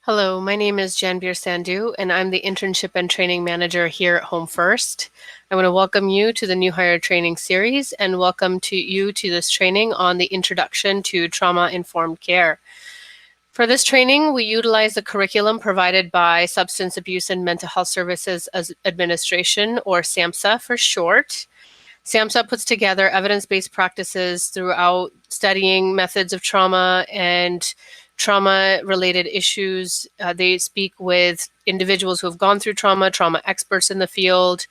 Hello, my name is Janbir Sandhu, and I'm the Internship and Training Manager here at HomeFirst. I want to welcome you to the New Hire Training Series and welcome you to this training on the Introduction to Trauma-Informed Care. For this training, we utilize the curriculum provided by Substance Abuse and Mental Health Services Administration, or SAMHSA for short. SAMHSA puts together evidence-based practices throughout studying methods of trauma and trauma-related issues. They speak with individuals who have gone through trauma experts in the field,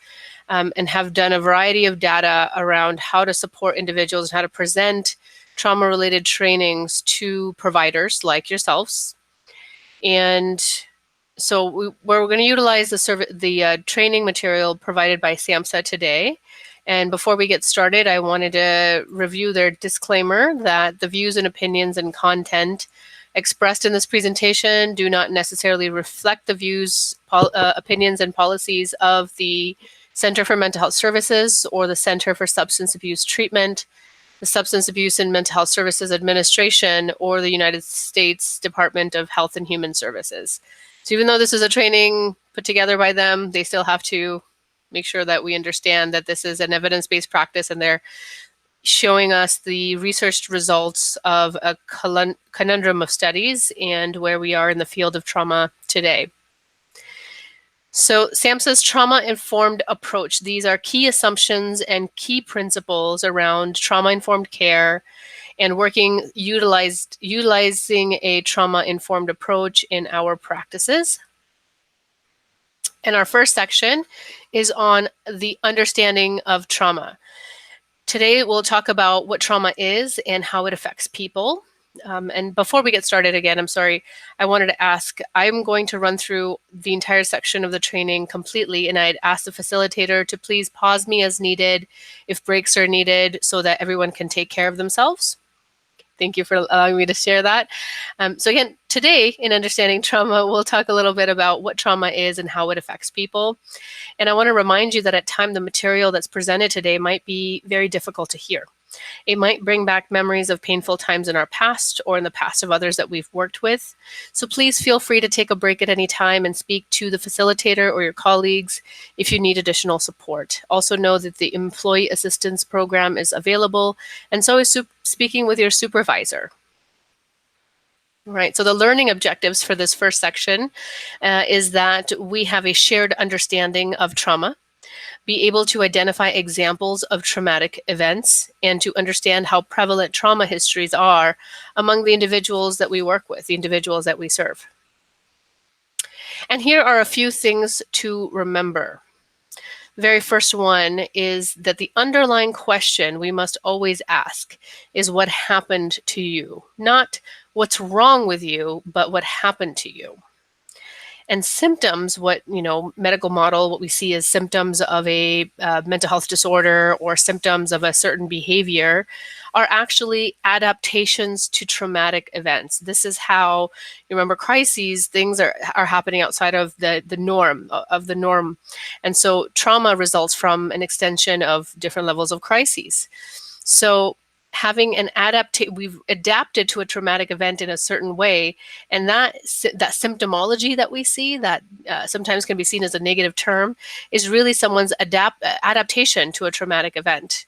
and have done a variety of data around how to support individuals and how to present trauma-related trainings to providers like yourselves. And so we're going to utilize the training material provided by SAMHSA today. And before we get started, I wanted to review their disclaimer that the views and opinions and content expressed in this presentation do not necessarily reflect the views, opinions, and policies of the Center for Mental Health Services or the Center for Substance Abuse Treatment, the Substance Abuse and Mental Health Services Administration, or the United States Department of Health and Human Services. So even though this is a training put together by them, they still have to make sure that we understand that this is an evidence-based practice and they're showing us the research results of a conundrum of studies and where we are in the field of trauma today. So SAMHSA's trauma-informed approach. These are key assumptions and key principles around trauma-informed care and utilizing a trauma-informed approach in our practices. And our first section is on the understanding of trauma. Today, we'll talk about what trauma is and how it affects people. And before we get started again, I'm sorry, I wanted to ask, I'm going to run through the entire section of the training completely, and I'd ask the facilitator to please pause me as needed if breaks are needed so that everyone can take care of themselves. Thank you for allowing me to share that. So again, today in Understanding Trauma, we'll talk a little bit about what trauma is and how it affects people. And I want to remind you that at times the material that's presented today might be very difficult to hear. It might bring back memories of painful times in our past or in the past of others that we've worked with. So please feel free to take a break at any time and speak to the facilitator or your colleagues if you need additional support. Also know that the Employee Assistance Program is available, and so is speaking with your supervisor. All right, so the learning objectives for this first section is that we have a shared understanding of trauma, be able to identify examples of traumatic events, and to understand how prevalent trauma histories are among the individuals that we work with, the individuals that we serve. And here are a few things to remember. The very first one is that the underlying question we must always ask is what happened to you? Not what's wrong with you, but what happened to you. And symptoms, medical model, what we see as symptoms of a mental health disorder or symptoms of a certain behavior are actually adaptations to traumatic events. This is how, you remember, crises, things are happening outside of the norm. And so trauma results from an extension of different levels of crises. So having we've adapted to a traumatic event in a certain way, and that symptomology that we see that sometimes can be seen as a negative term is really someone's adaptation to a traumatic event.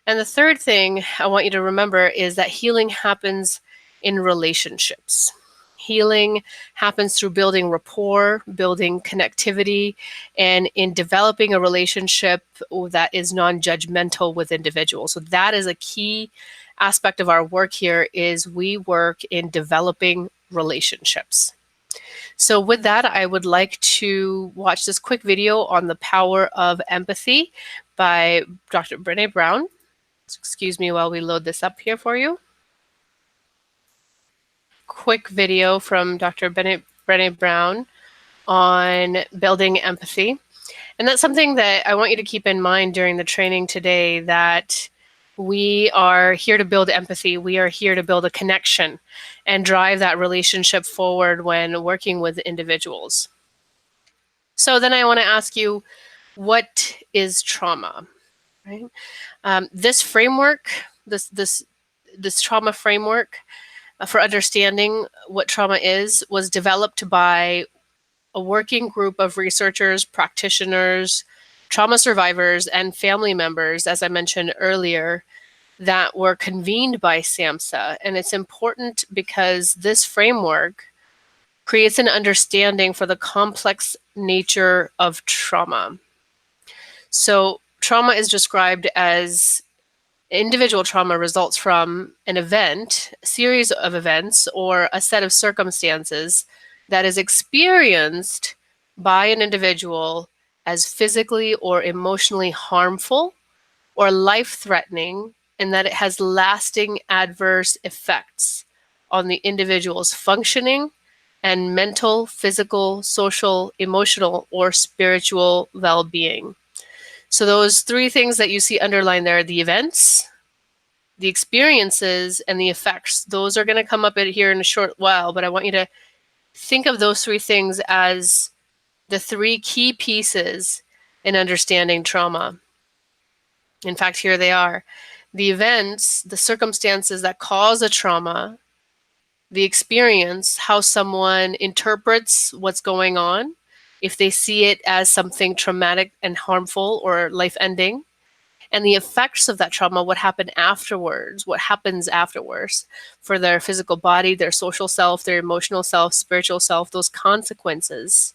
And the third thing I want you to remember is that healing happens in relationships. Healing happens through building rapport, building connectivity, and in developing a relationship that is non-judgmental with individuals. So that is a key aspect of our work here, is we work in developing relationships. So with that, I would like to watch this quick video on the power of empathy by Dr. Brené Brown. Excuse me while we load this up here for you. Quick video from Dr. Brené Brown on building empathy. And that's something that I want you to keep in mind during the training today, that we are here to build empathy. We are here to build a connection and drive that relationship forward when working with individuals. So then I want to ask you, what is trauma? Right? This framework, this trauma framework, for understanding what trauma is was developed by a working group of researchers, practitioners, trauma survivors, and family members, as I mentioned earlier, that were convened by SAMHSA. And it's important because this framework creates an understanding for the complex nature of trauma. So, trauma is described as individual trauma results from an event, a series of events, or a set of circumstances that is experienced by an individual as physically or emotionally harmful or life-threatening, and that it has lasting adverse effects on the individual's functioning and mental, physical, social, emotional, or spiritual well-being. So those three things that you see underlined there, the events, the experiences, and the effects, those are going to come up here in a short while, but I want you to think of those three things as the three key pieces in understanding trauma. In fact, here they are. The events, the circumstances that cause a trauma, the experience, how someone interprets what's going on, if they see it as something traumatic and harmful or life-ending, and the effects of that trauma, what happened afterwards, what happens afterwards for their physical body, their social self, their emotional self, spiritual self, those consequences.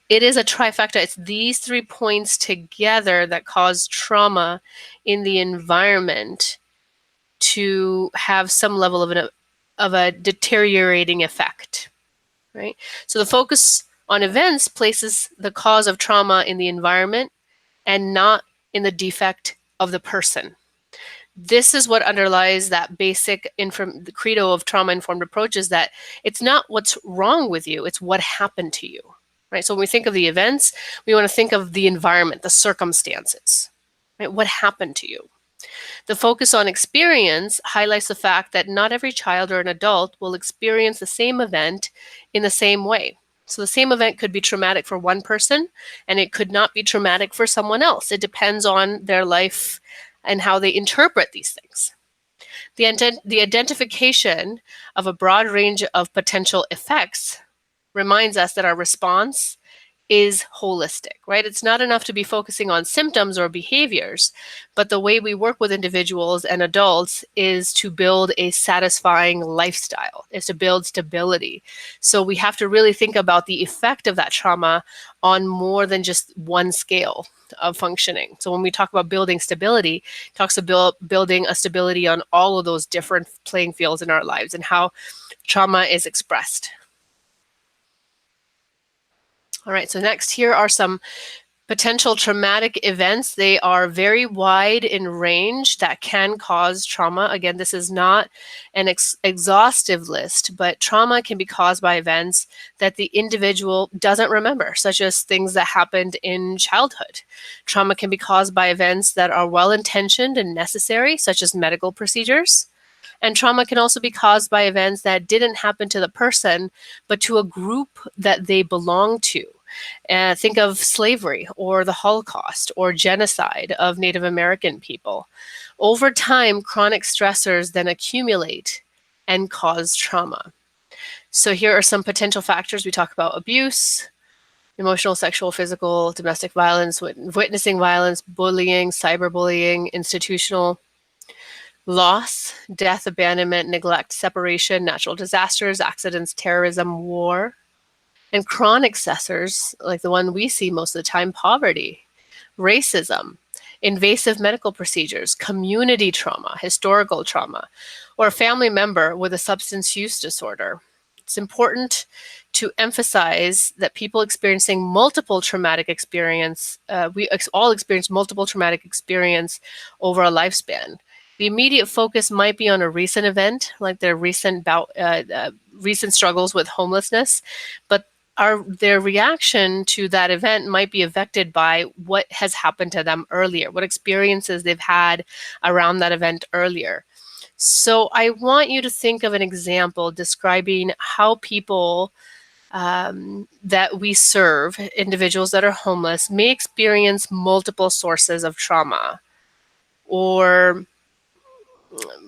It is a trifecta. It's these 3 points together that cause trauma in the environment to have some level of a deteriorating effect, right? So the focus on events places the cause of trauma in the environment and not in the defect of the person. This is what underlies that basic the credo of trauma-informed approach, is that it's not what's wrong with you, it's what happened to you, right? So when we think of the events, we want to think of the environment, the circumstances, right? What happened to you? The focus on experience highlights the fact that not every child or an adult will experience the same event in the same way. So the same event could be traumatic for one person, and it could not be traumatic for someone else. It depends on their life and how they interpret these things. The identification of a broad range of potential effects reminds us that our response is holistic, right? It's not enough to be focusing on symptoms or behaviors, but the way we work with individuals and adults is to build a satisfying lifestyle, is to build stability. So we have to really think about the effect of that trauma on more than just one scale of functioning. So when we talk about building stability, it talks about building a stability on all of those different playing fields in our lives and how trauma is expressed. All right, so next here are some potential traumatic events. They are very wide in range that can cause trauma. Again, this is not an exhaustive list, but trauma can be caused by events that the individual doesn't remember, such as things that happened in childhood. Trauma can be caused by events that are well-intentioned and necessary, such as medical procedures. And trauma can also be caused by events that didn't happen to the person, but to a group that they belong to. Think of slavery or the Holocaust or genocide of Native American people. Over time, chronic stressors then accumulate and cause trauma. So here are some potential factors. We talk about abuse, emotional, sexual, physical, domestic violence, witnessing violence, bullying, cyberbullying, institutional loss, death, abandonment, neglect, separation, natural disasters, accidents, terrorism, war, and chronic stressors, like the one we see most of the time, poverty, racism, invasive medical procedures, community trauma, historical trauma, or a family member with a substance use disorder. It's important to emphasize that people experiencing multiple traumatic experience, we all experience multiple traumatic experience over a lifespan. The immediate focus might be on a recent event, like their recent recent struggles with homelessness, but their reaction to that event might be affected by what has happened to them earlier, what experiences they've had around that event earlier. So I want you to think of an example describing how people that we serve, individuals that are homeless, may experience multiple sources of trauma, or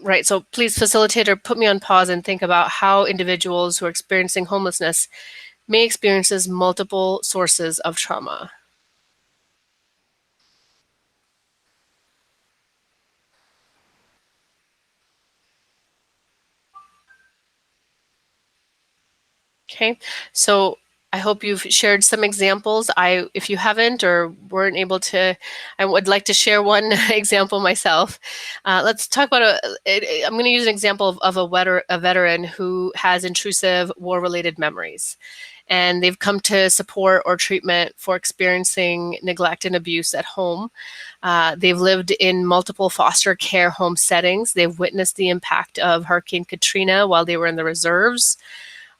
Right. So please, facilitator, put me on pause and think about how individuals who are experiencing homelessness may experience multiple sources of trauma. Okay, so I hope you've shared some examples. If you haven't or weren't able to, I would like to share one example myself. Let's talk about I'm going to use an example of a veteran who has intrusive war-related memories, and they've come to support or treatment for experiencing neglect and abuse at home. They've lived in multiple foster care home settings. They've witnessed the impact of Hurricane Katrina while they were in the reserves.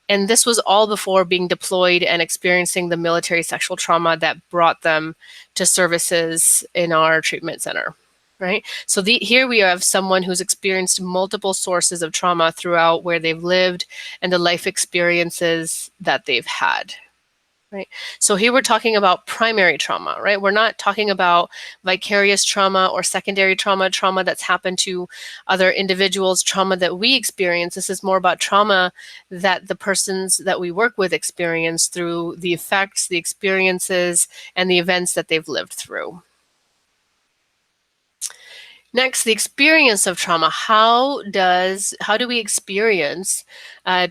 And this was all before being deployed and experiencing the military sexual trauma that brought them to services in our treatment center, right? So here we have someone who's experienced multiple sources of trauma throughout where they've lived and the life experiences that they've had. Right. So here we're talking about primary trauma, right? We're not talking about vicarious trauma or secondary trauma, trauma that's happened to other individuals, trauma that we experience. This is more about trauma that the persons that we work with experience through the effects, the experiences, and the events that they've lived through. Next, the experience of trauma. How do we experience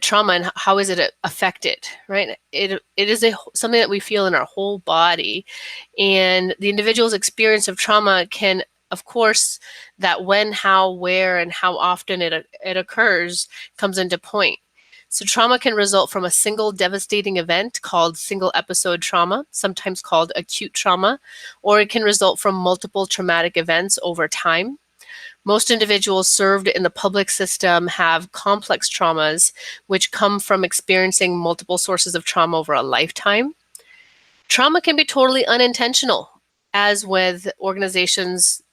trauma, and how is it affected? Right? It is something that we feel in our whole body, and the individual's experience of trauma can, of course, that when, how, where, and how often it occurs comes into point. So trauma can result from a single devastating event called single episode trauma, sometimes called acute trauma, or it can result from multiple traumatic events over time. Most individuals served in the public system have complex traumas, which come from experiencing multiple sources of trauma over a lifetime. Trauma can be totally unintentional, as with organizations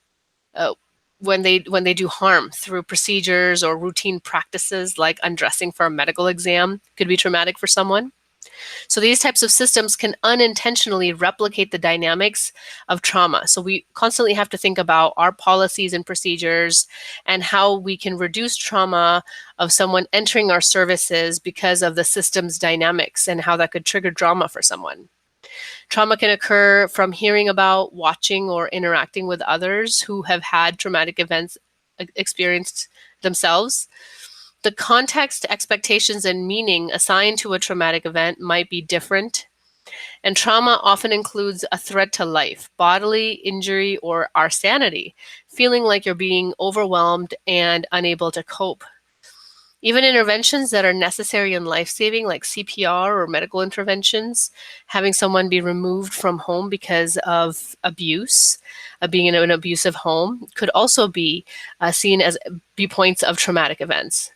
when they do harm through procedures or routine practices like undressing for a medical exam could be traumatic for someone. So these types of systems can unintentionally replicate the dynamics of trauma. So we constantly have to think about our policies and procedures and how we can reduce trauma of someone entering our services because of the system's dynamics and how that could trigger trauma for someone. Trauma can occur from hearing about, watching, or interacting with others who have had traumatic events experienced themselves. The context, expectations, and meaning assigned to a traumatic event might be different, and trauma often includes a threat to life, bodily injury, or our sanity, feeling like you're being overwhelmed and unable to cope. Even interventions that are necessary and life-saving, like CPR or medical interventions, having someone be removed from home because of abuse, being in an abusive home, could also be seen as viewpoints of traumatic events.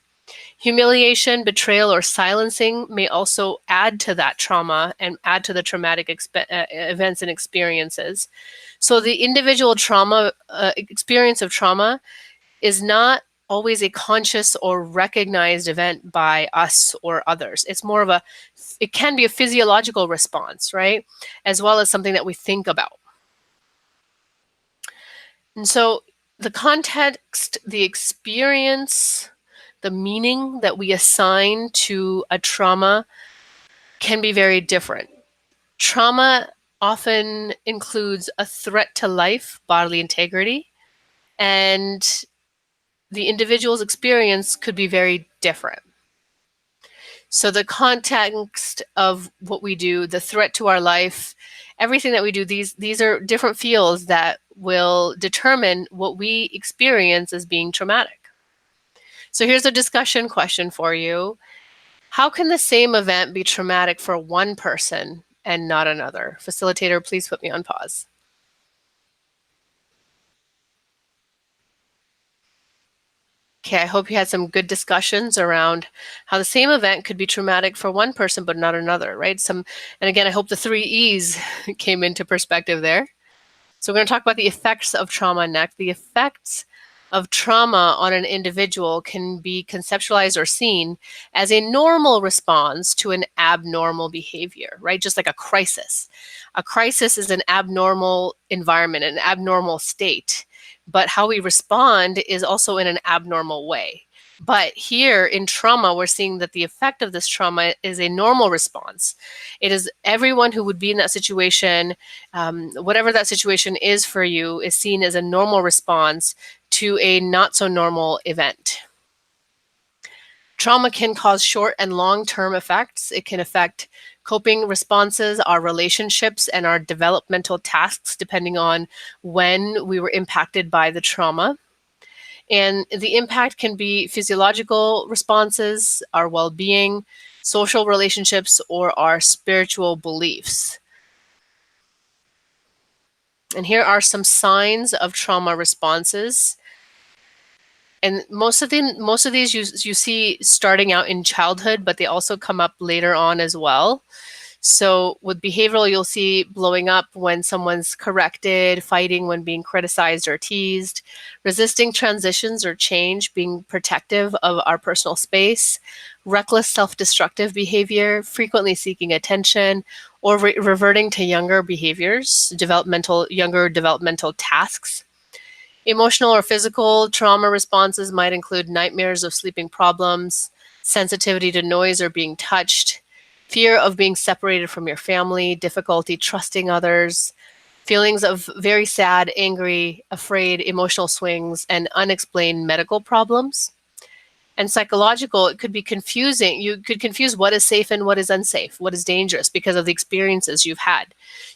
Humiliation, betrayal, or silencing may also add to that trauma and add to the traumatic events and experiences. So the individual trauma experience of trauma is not always a conscious or recognized event by us or others. It's more of it can be a physiological response, right? As well as something that we think about. And so the context, the experience, the meaning that we assign to a trauma can be very different. Trauma often includes a threat to life, bodily integrity, and the individual's experience could be very different. So the context of what we do, the threat to our life, everything that we do, these are different fields that will determine what we experience as being traumatic. So here's a discussion question for you. How can the same event be traumatic for one person and not another? Facilitator, please put me on pause. Okay, I hope you had some good discussions around how the same event could be traumatic for one person but not another, right? And again, I hope the 3 E's came into perspective there. So we're going to talk about the effects of trauma next. The effects of trauma on an individual can be conceptualized or seen as a normal response to an abnormal behavior, right? Just like a crisis. A crisis is an abnormal environment, an abnormal state. but how we respond is also in an abnormal way. But here in trauma, we're seeing that the effect of this trauma is a normal response. It is everyone who would be in that situation, whatever that situation is for you, is seen as a normal response to a not so normal event. Trauma can cause short and long-term effects. It can affect coping responses, our relationships, and our developmental tasks, depending on when we were impacted by the trauma. And the impact can be physiological responses, our well-being, social relationships, or our spiritual beliefs. And here are some signs of trauma responses. And most of these you see starting out in childhood, but they also come up later on as well. So with behavioral, you'll see blowing up when someone's corrected, fighting when being criticized or teased, resisting transitions or change, being protective of our personal space, reckless self-destructive behavior, frequently seeking attention, or reverting to younger behaviors, younger developmental tasks. Emotional or physical trauma responses might include nightmares of sleeping problems, sensitivity to noise or being touched, fear of being separated from your family, difficulty trusting others, feelings of very sad, angry, afraid, emotional swings, and unexplained medical problems. And psychological, it could be confusing. You could confuse what is safe and what is unsafe, what is dangerous because of the experiences you've had.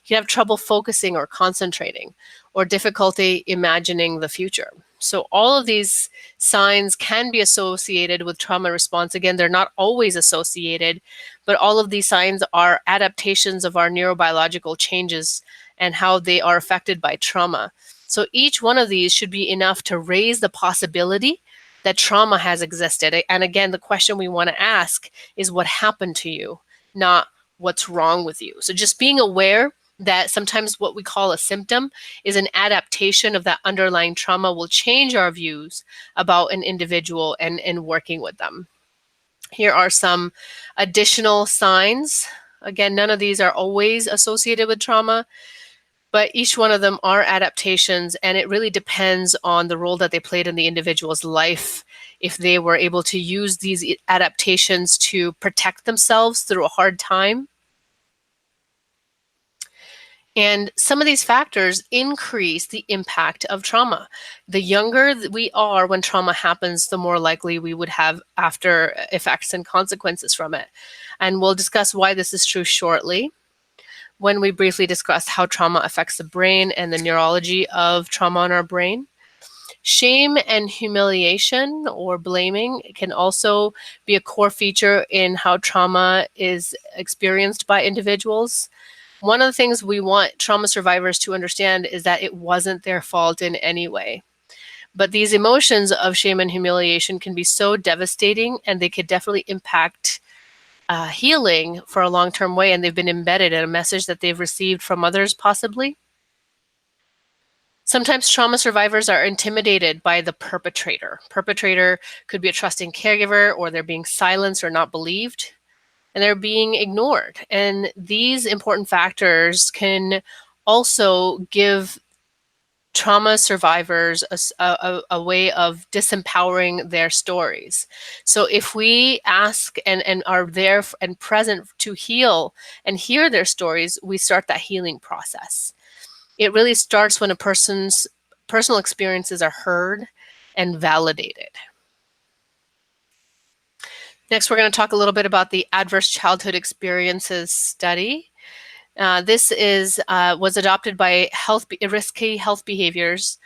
You have trouble focusing or concentrating, or difficulty imagining the future. So all of these signs can be associated with trauma response. Again, they're not always associated, but all of these signs are adaptations of our neurobiological changes and how they are affected by trauma. So each one of these should be enough to raise the possibility that trauma has existed. And again, the question we want to ask is what happened to you, not what's wrong with you. So just being aware that sometimes what we call a symptom is an adaptation of that underlying trauma will change our views about an individual and working with them. Here are some additional signs. Again, none of these are always associated with trauma, but each one of them are adaptations, and it really depends on the role that they played in the individual's life. If they were able to use these adaptations to protect themselves through a hard time. And some of these factors increase the impact of trauma. The younger we are when trauma happens, the more likely we would have after effects and consequences from it. And we'll discuss why this is true shortly, when we briefly discuss how trauma affects the brain and the neurology of trauma in our brain. Shame and humiliation or blaming can also be a core feature in how trauma is experienced by individuals. One of the things we want trauma survivors to understand is that it wasn't their fault in any way. But these emotions of shame and humiliation can be so devastating, and they could definitely impact healing for a long-term way, and they've been embedded in a message that they've received from others, possibly. Sometimes trauma survivors are intimidated by the perpetrator. Perpetrator could be a trusting caregiver, or they're being silenced or not believed, and they're being ignored. And these important factors can also give trauma survivors a way of disempowering their stories. So if we ask and are there and present to heal and hear their stories, we start that healing process. It really starts when a person's personal experiences are heard and validated. Next, we're going to talk a little bit about the Adverse Childhood Experiences Study. This was adopted by risky health behaviors,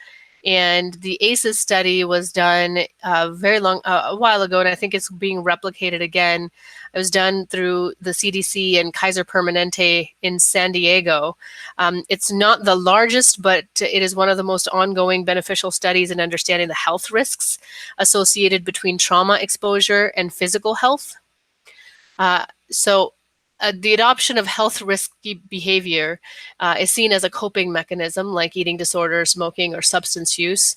and the ACEs study was done a while ago, and I think it's being replicated again. It was done through the CDC and Kaiser Permanente in San Diego. It's not the largest, but it is one of the most ongoing beneficial studies in understanding the health risks associated between trauma exposure and physical health. The adoption of health risky behavior is seen as a coping mechanism like eating disorders, smoking, or substance use.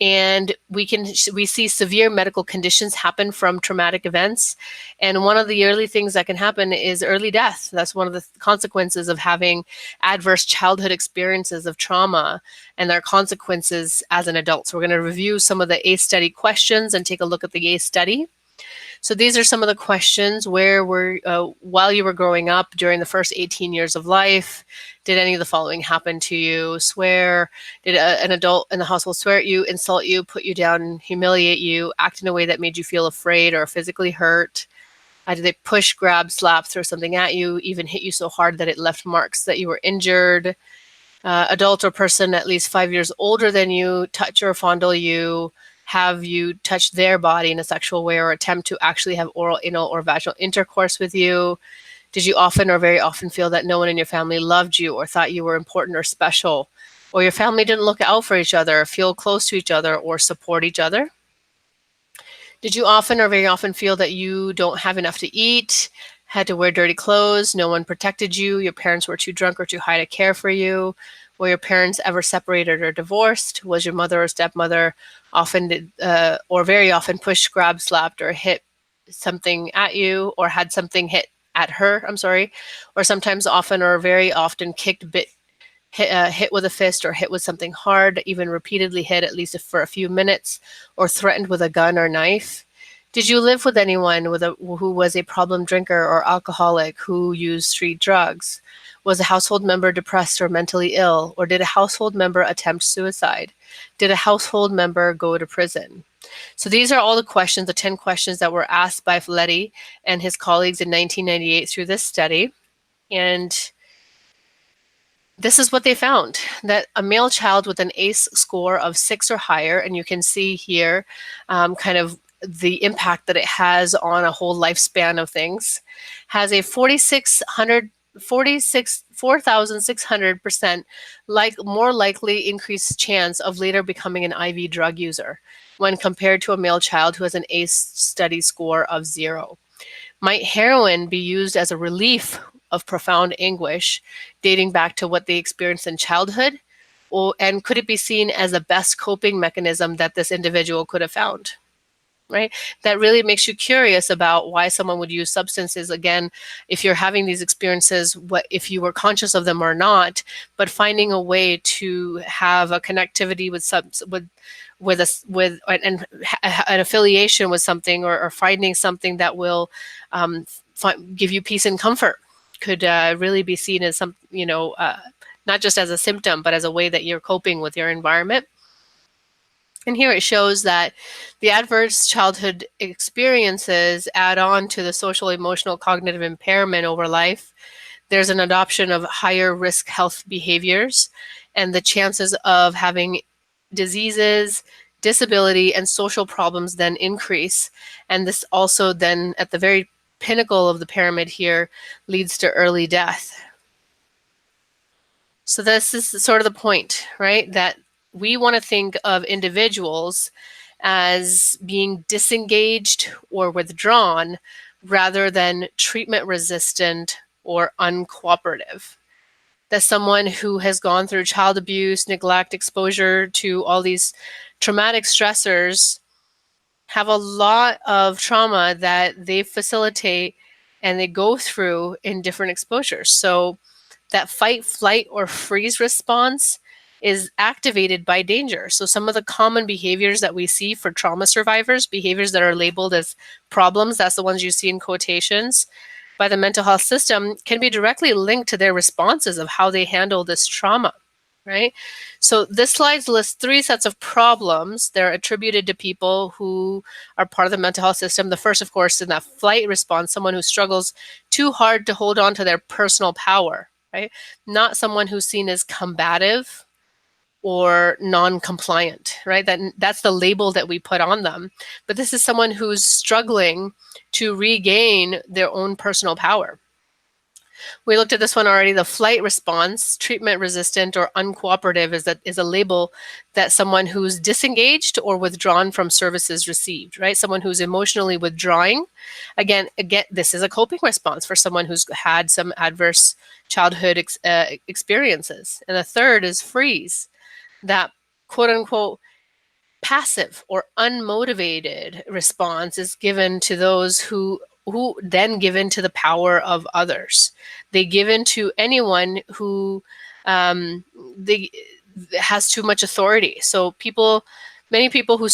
And we see severe medical conditions happen from traumatic events. And one of the early things that can happen is early death. That's one of the consequences of having adverse childhood experiences of trauma and their consequences as an adult. So we're going to review some of the ACE study questions and take a look at the ACE study. So these are some of the questions. Where were, while you were growing up during the first 18 years of life, did any of the following happen to you? Swear, did an adult in the household swear at you, insult you, put you down, humiliate you, act in a way that made you feel afraid or physically hurt? Did they push, grab, slap, throw something at you, even hit you so hard that it left marks that you were injured? Adult or person at least 5 years older than you touch or fondle you, have you touch their body in a sexual way or attempt to actually have oral, anal, or vaginal intercourse with you? Did you often or very often feel that no one in your family loved you or thought you were important or special, or your family didn't look out for each other, feel close to each other, or support each other? Did you often or very often feel that you don't have enough to eat, had to wear dirty clothes, no one protected you, your parents were too drunk or too high to care for you? Were your parents ever separated or divorced? Was your mother or stepmother often or very often pushed, grabbed, slapped, or hit something at you, or had something hit at her, or sometimes often or very often kicked, bit, hit with a fist or hit with something hard, even repeatedly hit at least for a few minutes, or threatened with a gun or knife? Did you live with anyone who was a problem drinker or alcoholic who used street drugs? Was a household member depressed or mentally ill? Or did a household member attempt suicide? Did a household member go to prison? So these are all the questions, the 10 questions that were asked by Folletti and his colleagues in 1998 through this study. And this is what they found, that a male child with an ACE score of 6 or higher, and you can see here kind of the impact that it has on a whole lifespan of things, has a 4,600% more likely increased chance of later becoming an IV drug user when compared to a male child who has an ACE study score of 0. Might heroin be used as a relief of profound anguish dating back to what they experienced in childhood? And could it be seen as the best coping mechanism that this individual could have found? Right? That really makes you curious about why someone would use substances. Again, if you're having these experiences, what if you were conscious of them or not, but finding a way to have a connectivity with an affiliation with something, or finding something that will give you peace and comfort, could really be seen as some, not just as a symptom, but as a way that you're coping with your environment. And here it shows that the adverse childhood experiences add on to the social, emotional, cognitive impairment over life. There's an adoption of higher risk health behaviors, and the chances of having diseases, disability, and social problems then increase. And this also then, at the very pinnacle of the pyramid here, leads to early death. So this is sort of the point, right? That we want to think of individuals as being disengaged or withdrawn rather than treatment resistant or uncooperative. That someone who has gone through child abuse, neglect, exposure to all these traumatic stressors have a lot of trauma that they facilitate and they go through in different exposures. So that fight, flight, or freeze response is activated by danger. So some of the common behaviors that we see for trauma survivors, behaviors that are labeled as problems, that's the ones you see in quotations, by the mental health system, can be directly linked to their responses of how they handle this trauma, right? So this slide lists 3 sets of problems. They're attributed to people who are part of the mental health system. The first, of course, in that flight response, someone who struggles too hard to hold on to their personal power, right? Not someone who's seen as combative or non-compliant, right? That's the label that we put on them. But this is someone who's struggling to regain their own personal power. We looked at this one already. The flight response, treatment resistant or uncooperative, is a label that someone who's disengaged or withdrawn from services received, right? Someone who's emotionally withdrawing. Again, this is a coping response for someone who's had some adverse childhood experiences. And the third is freeze, that quote unquote Passive or unmotivated response is given to those who then give in to the power of others. They give in to anyone who they has too much authority. So many people who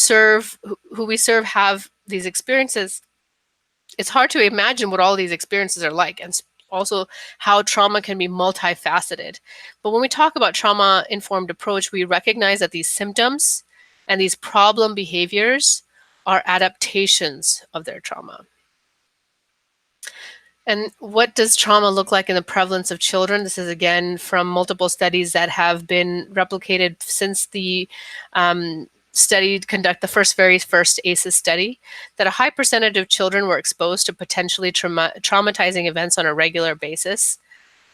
we serve have these experiences. It's hard to imagine what all these experiences are like, and also how trauma can be multifaceted. But when we talk about trauma-informed approach, we recognize that these symptoms and these problem behaviors are adaptations of their trauma. And what does trauma look like in the prevalence of children? This is again from multiple studies that have been replicated since the very first ACEs study, that a high percentage of children were exposed to potentially traumatizing events on a regular basis.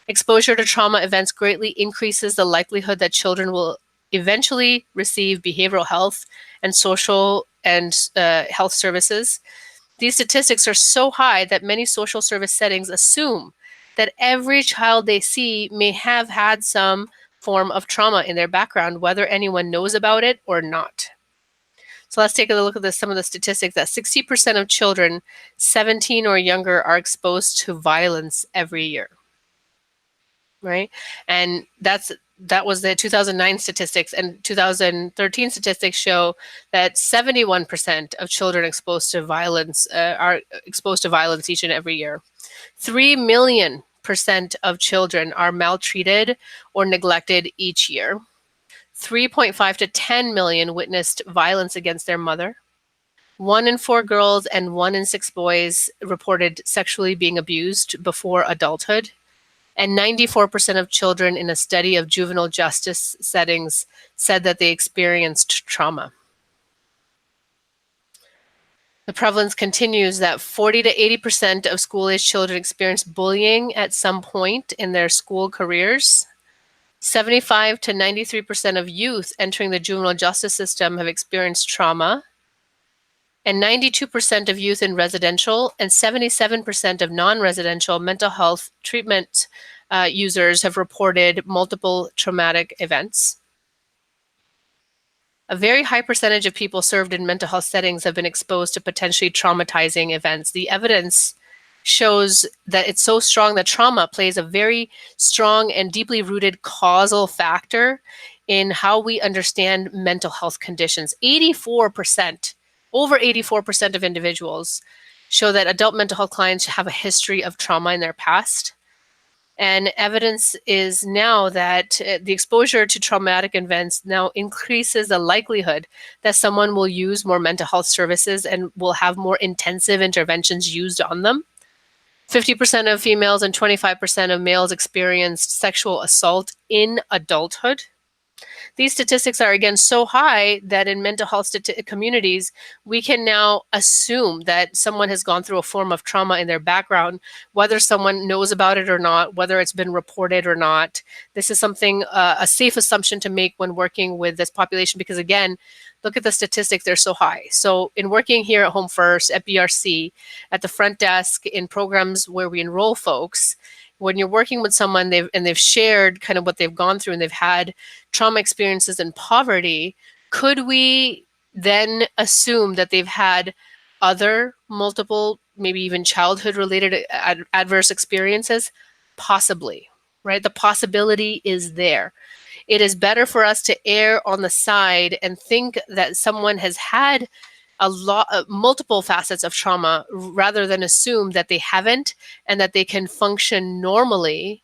Exposure to trauma events greatly increases the likelihood that children will eventually receive behavioral health and social and health services. These statistics are so high that many social service settings assume that every child they see may have had some form of trauma in their background, whether anyone knows about it or not. So let's take a look at some of the statistics that 60% of children 17 or younger are exposed to violence every year. Right? And that was the 2009 statistics, and 2013 statistics show that 71% of children exposed to violence are exposed to violence each and every year. 3 million % of children are maltreated or neglected each year. 3.5 to 10 million witnessed violence against their mother. 1 in 4 girls and 1 in 6 boys reported sexually being abused before adulthood. And 94% of children in a study of juvenile justice settings said that they experienced trauma. The prevalence continues that 40 to 80% of school-age children experience bullying at some point in their school careers. 75 to 93% of youth entering the juvenile justice system have experienced trauma. And 92% of youth in residential and 77% of non-residential mental health treatment users have reported multiple traumatic events. A very high percentage of people served in mental health settings have been exposed to potentially traumatizing events. The evidence shows that it's so strong that trauma plays a very strong and deeply rooted causal factor in how we understand mental health conditions. Over 84% of individuals show that adult mental health clients have a history of trauma in their past. And evidence is now that the exposure to traumatic events now increases the likelihood that someone will use more mental health services and will have more intensive interventions used on them. 50% of females and 25% of males experienced sexual assault in adulthood. These statistics are again so high that in mental health communities, we can now assume that someone has gone through a form of trauma in their background, whether someone knows about it or not, whether it's been reported or not. This is something, a safe assumption to make when working with this population, because again, look at the statistics, they're so high. So in working here at HomeFirst, at BRC, at the front desk, in programs where we enroll folks, when you're working with someone they've shared kind of what they've gone through and they've had trauma experiences and poverty, could we then assume that they've had other multiple, maybe even childhood related adverse experiences? Possibly, right? The possibility is there. It is better for us to err on the side and think that someone has had multiple facets of trauma rather than assume that they haven't and that they can function normally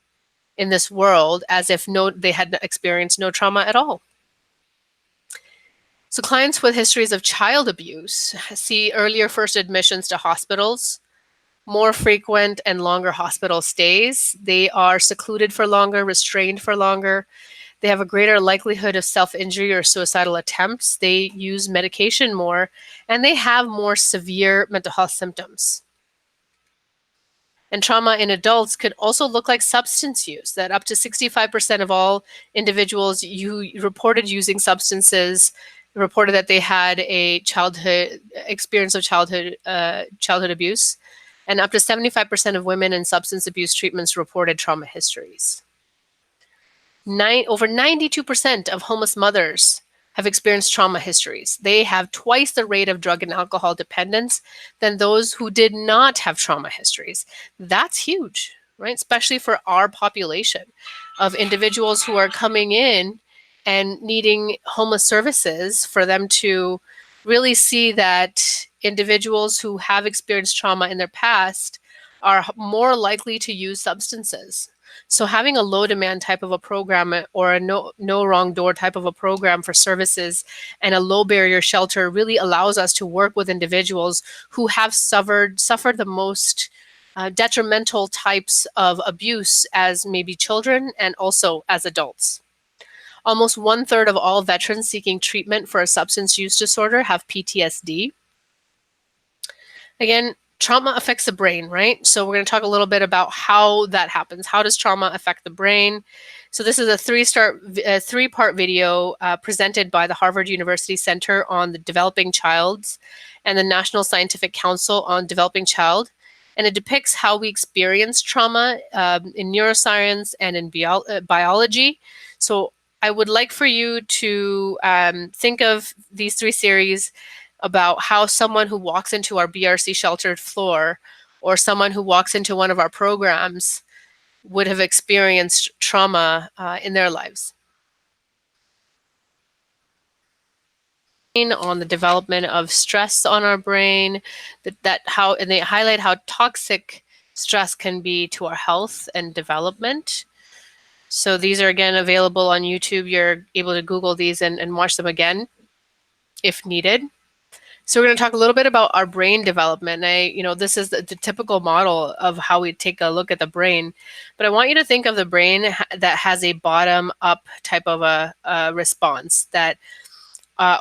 in this world as if they had experienced no trauma at all. So clients with histories of child abuse see earlier first admissions to hospitals, more frequent and longer hospital stays. They are secluded for longer, restrained for longer. They have a greater likelihood of self-injury or suicidal attempts. They use medication more, and they have more severe mental health symptoms. And trauma in adults could also look like substance use, that up to 65% of all individuals who reported using substances reported that they had a experience of childhood abuse, and up to 75% of women in substance abuse treatments reported trauma histories. Over 92% of homeless mothers have experienced trauma histories. They have twice the rate of drug and alcohol dependence than those who did not have trauma histories. That's huge, right? Especially for our population of individuals who are coming in and needing homeless services, for them to really see that individuals who have experienced trauma in their past are more likely to use substances. So having a low demand type of a program, or a no wrong door type of a program for services, and a low barrier shelter really allows us to work with individuals who have suffered the most detrimental types of abuse as maybe children and also as adults. Almost 1/3 of all veterans seeking treatment for a substance use disorder have PTSD. Again, trauma affects the brain, right? So we're going to talk a little bit about how that happens. How does trauma affect the brain? So this is a three-part video presented by the Harvard University Center on the Developing Childs and the National Scientific Council on Developing Child. And it depicts how we experience trauma in neuroscience and in biology. So I would like for you to think of these three series about how someone who walks into our BRC sheltered floor, or someone who walks into one of our programs, would have experienced trauma in their lives. On the development of stress on our brain, and they highlight how toxic stress can be to our health and development. So these are again available on YouTube. You're able to Google these and watch them again if needed. So we're going to talk a little bit about our brain development. This is the typical model of how we take a look at the brain, but I want you to think of the brain that has a bottom-up type of a response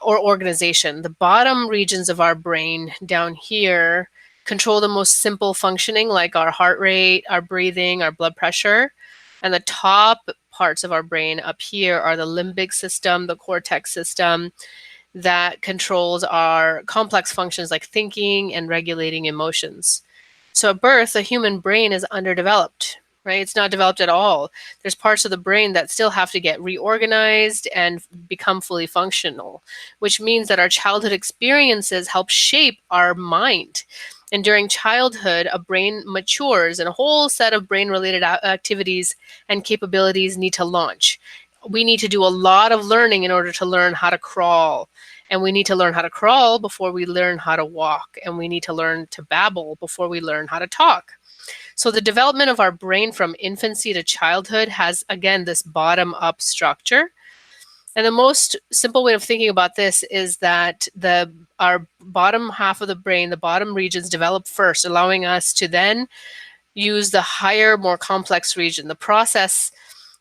or organization. The bottom regions of our brain down here control the most simple functioning, like our heart rate, our breathing, our blood pressure, and the top parts of our brain up here are the limbic system, the cortex system, that controls our complex functions like thinking and regulating emotions. So at birth, the human brain is underdeveloped, right? It's not developed at all. There's parts of the brain that still have to get reorganized and become fully functional, which means that our childhood experiences help shape our mind. And during childhood, a brain matures and a whole set of brain-related activities and capabilities need to launch. We need to do a lot of learning in order to learn how to crawl. And we need to learn how to crawl before we learn how to walk. And we need to learn to babble before we learn how to talk. So the development of our brain from infancy to childhood has, again, this bottom-up structure. And the most simple way of thinking about this is that our bottom half of the brain, the bottom regions, develop first, allowing us to then use the higher, more complex region. The process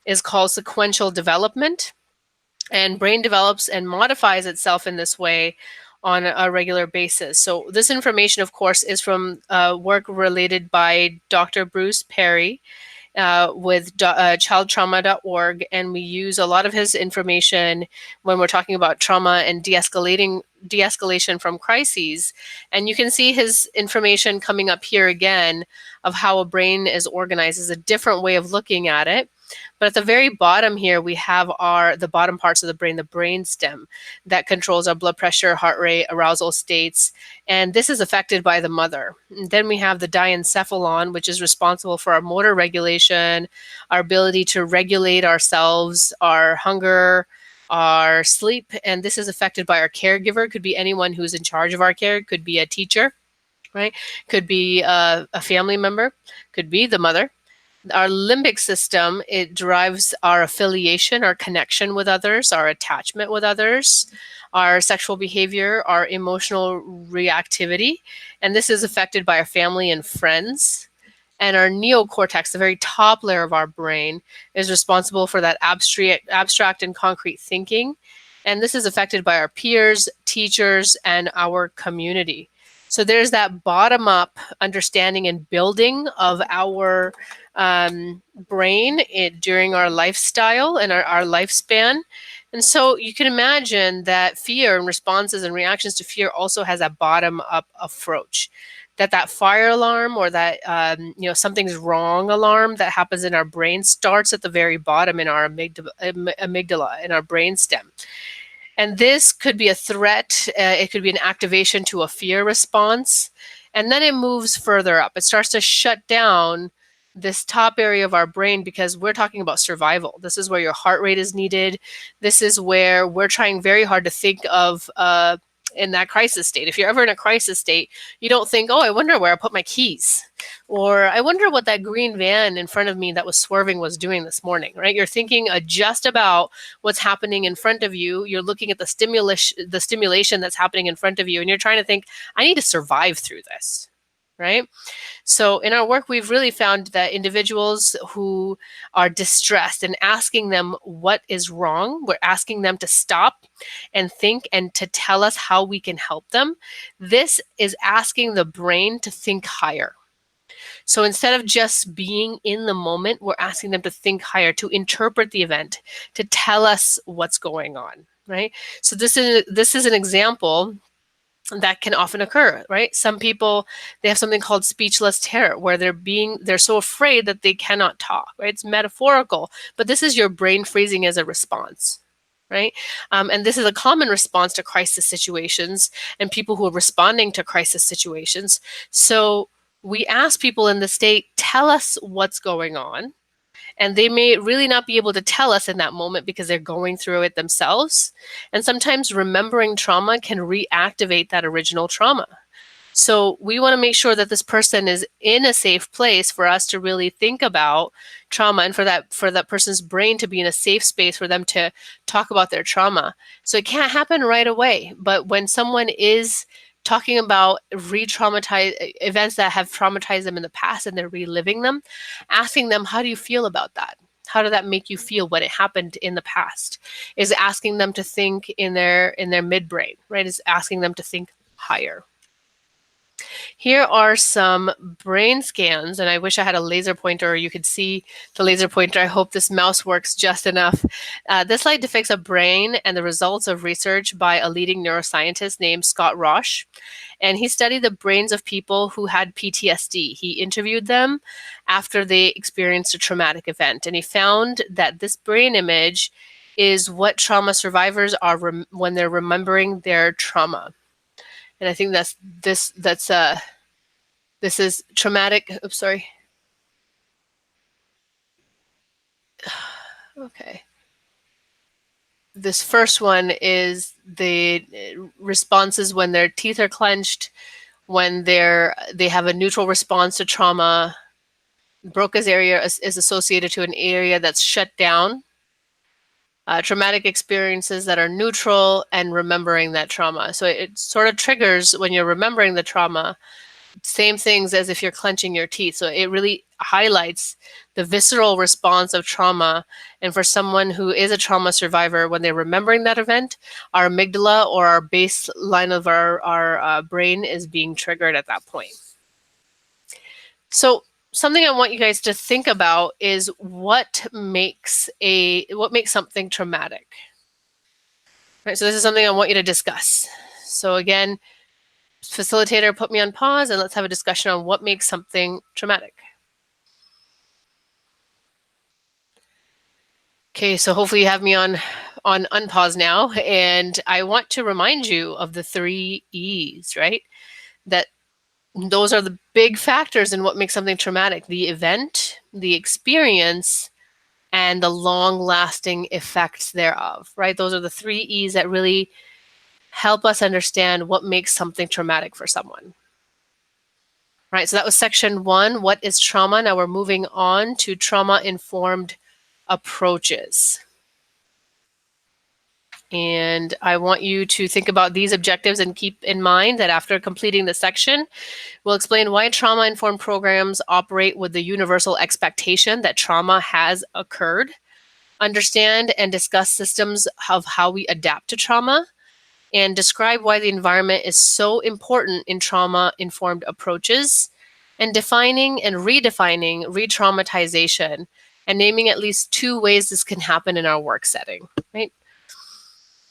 is called sequential development, and brain develops and modifies itself in this way on a regular basis. So this information, of course, is from work related by Dr. Bruce Perry with childtrauma.org, and we use a lot of his information when we're talking about trauma and de-escalation from crises. And you can see his information coming up here again of how a brain is organized is a different way of looking at it. But at the very bottom here, we have the bottom parts of the brain, the brainstem, that controls our blood pressure, heart rate, arousal states, and this is affected by the mother. And then we have the diencephalon, which is responsible for our motor regulation, our ability to regulate ourselves, our hunger, our sleep, and this is affected by our caregiver. It could be anyone who's in charge of our care. It could be a teacher, right? Could be a family member, could be the mother. Our limbic system, it drives our affiliation, our connection with others, our attachment with others, our sexual behavior, our emotional reactivity. And this is affected by our family and friends. And our neocortex, the very top layer of our brain, is responsible for that abstract and concrete thinking. And this is affected by our peers, teachers, and our community. So there's that bottom-up understanding and building of our brain during our lifestyle and our lifespan. And so you can imagine that fear and responses and reactions to fear also has a bottom-up approach. That fire alarm or that something's wrong alarm that happens in our brain starts at the very bottom in our amygdala, in our brainstem. And this could be a threat. It could be an activation to a fear response. And then it moves further up. It starts to shut down this top area of our brain because we're talking about survival. This is where your heart rate is needed. This is where we're trying very hard to think of in that crisis state. If you're ever in a crisis state, you don't think, oh, I wonder where I put my keys. Or I wonder what that green van in front of me that was swerving was doing this morning, right? You're thinking just about what's happening in front of you. You're looking at the stimulation that's happening in front of you, and you're trying to think, I need to survive through this, right? So in our work, we've really found that individuals who are distressed and asking them what is wrong, we're asking them to stop and think and to tell us how we can help them. This is asking the brain to think higher. So instead of just being in the moment, we're asking them to think higher, to interpret the event, to tell us what's going on, right? So this is an example that can often occur, right? Some people, they have something called speechless terror, where they're so afraid that they cannot talk, right? It's metaphorical, but this is your brain freezing as a response, right? And this is a common response to crisis situations and people who are responding to crisis situations. So we ask people in the state, tell us what's going on. And they may really not be able to tell us in that moment because they're going through it themselves. And sometimes remembering trauma can reactivate that original trauma. So we want to make sure that this person is in a safe place for us to really think about trauma, and for that person's brain to be in a safe space for them to talk about their trauma. So it can't happen right away, but when someone is talking about re-traumatize events that have traumatized them in the past and they're reliving them, asking them, how do you feel about that? How did that make you feel when it happened in the past? Is asking them to think in their midbrain, right? Is asking them to think higher. Here are some brain scans, and I wish I had a laser pointer or you could see the laser pointer. I hope this mouse works just enough. This slide depicts a brain and the results of research by a leading neuroscientist named Scott Roche. And he studied the brains of people who had PTSD. He interviewed them after they experienced a traumatic event, and he found that this brain image is what trauma survivors are when they're remembering their trauma. And I think this is traumatic. Oops, sorry. Okay. This first one is the responses when their teeth are clenched, when they have a neutral response to trauma. Broca's area is associated to an area that's shut down. Traumatic experiences that are neutral, and remembering that trauma. So it sort of triggers when you're remembering the trauma, same things as if you're clenching your teeth. So it really highlights the visceral response of trauma. And for someone who is a trauma survivor, when they're remembering that event, our amygdala, or our baseline of our brain, is being triggered at that point. So something I want you guys to think about is what makes something traumatic. Right, so this is something I want you to discuss. So again, facilitator, put me on pause and let's have a discussion on what makes something traumatic. Okay, so hopefully you have me on unpause now, and I want to remind you of the 3 E's, right? That those are the big factors in what makes something traumatic: the event, the experience, and the long-lasting effects thereof, right? Those are the 3 E's that really help us understand what makes something traumatic for someone. Right, so that was section 1, what is trauma? Now we're moving on to trauma-informed approaches. And I want you to think about these objectives and keep in mind that after completing the section, we'll explain why trauma-informed programs operate with the universal expectation that trauma has occurred, understand and discuss systems of how we adapt to trauma, and describe why the environment is so important in trauma-informed approaches, and defining and redefining re-traumatization, and naming at least 2 ways this can happen in our work setting, right?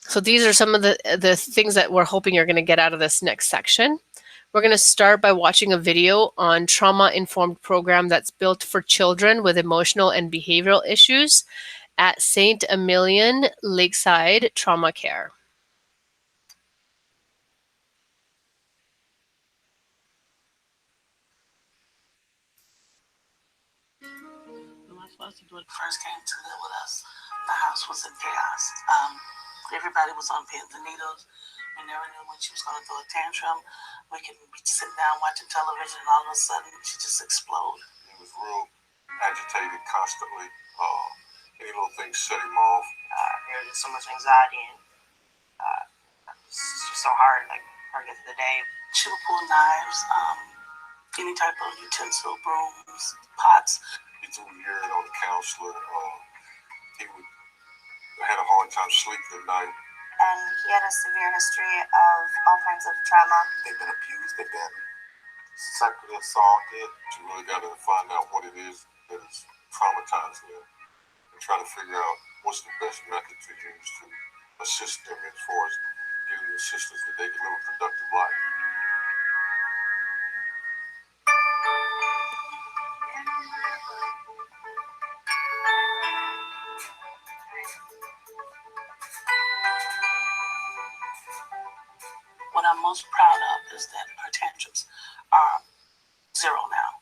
So these are some of the things that we're hoping you're going to get out of this next section. We're going to start by watching a video on trauma-informed program that's built for children with emotional and behavioral issues at St. Emilion Lakeside Trauma Care. First came to live with us, the house was in chaos. Everybody was on pins and needles. We never knew when she was going to throw a tantrum. We could be sitting down watching television, and all of a sudden she just exploded. He was real agitated constantly. Any little thing set him off. There was just so much anxiety, and it's just so hard, like, hard to get through the day. She would pull knives, any type of utensil, brooms, pots. He threw urine on the counselor. He had a hard time sleeping at night. And he had a severe history of all kinds of trauma. They've been abused, they've been sexually assaulted. You really got to find out what it is that is traumatizing them and try to figure out what's the best method to use to assist them as far as giving the assistance that they can live a productive life. What I'm most proud of is that her tantrums are zero now.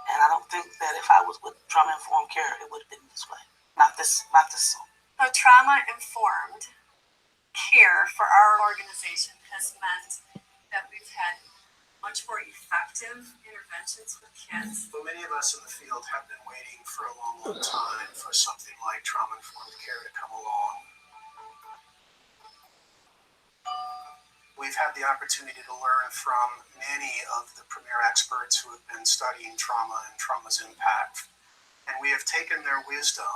And I don't think that if I was with trauma-informed care, it would have been this way. Not this soon. The trauma-informed care for our organization has meant that we've had much more effective interventions with kids. But many of us in the field have been waiting for a long, long time for something like trauma-informed care to come along. We've had the opportunity to learn from many of the premier experts who have been studying trauma and trauma's impact. And we have taken their wisdom,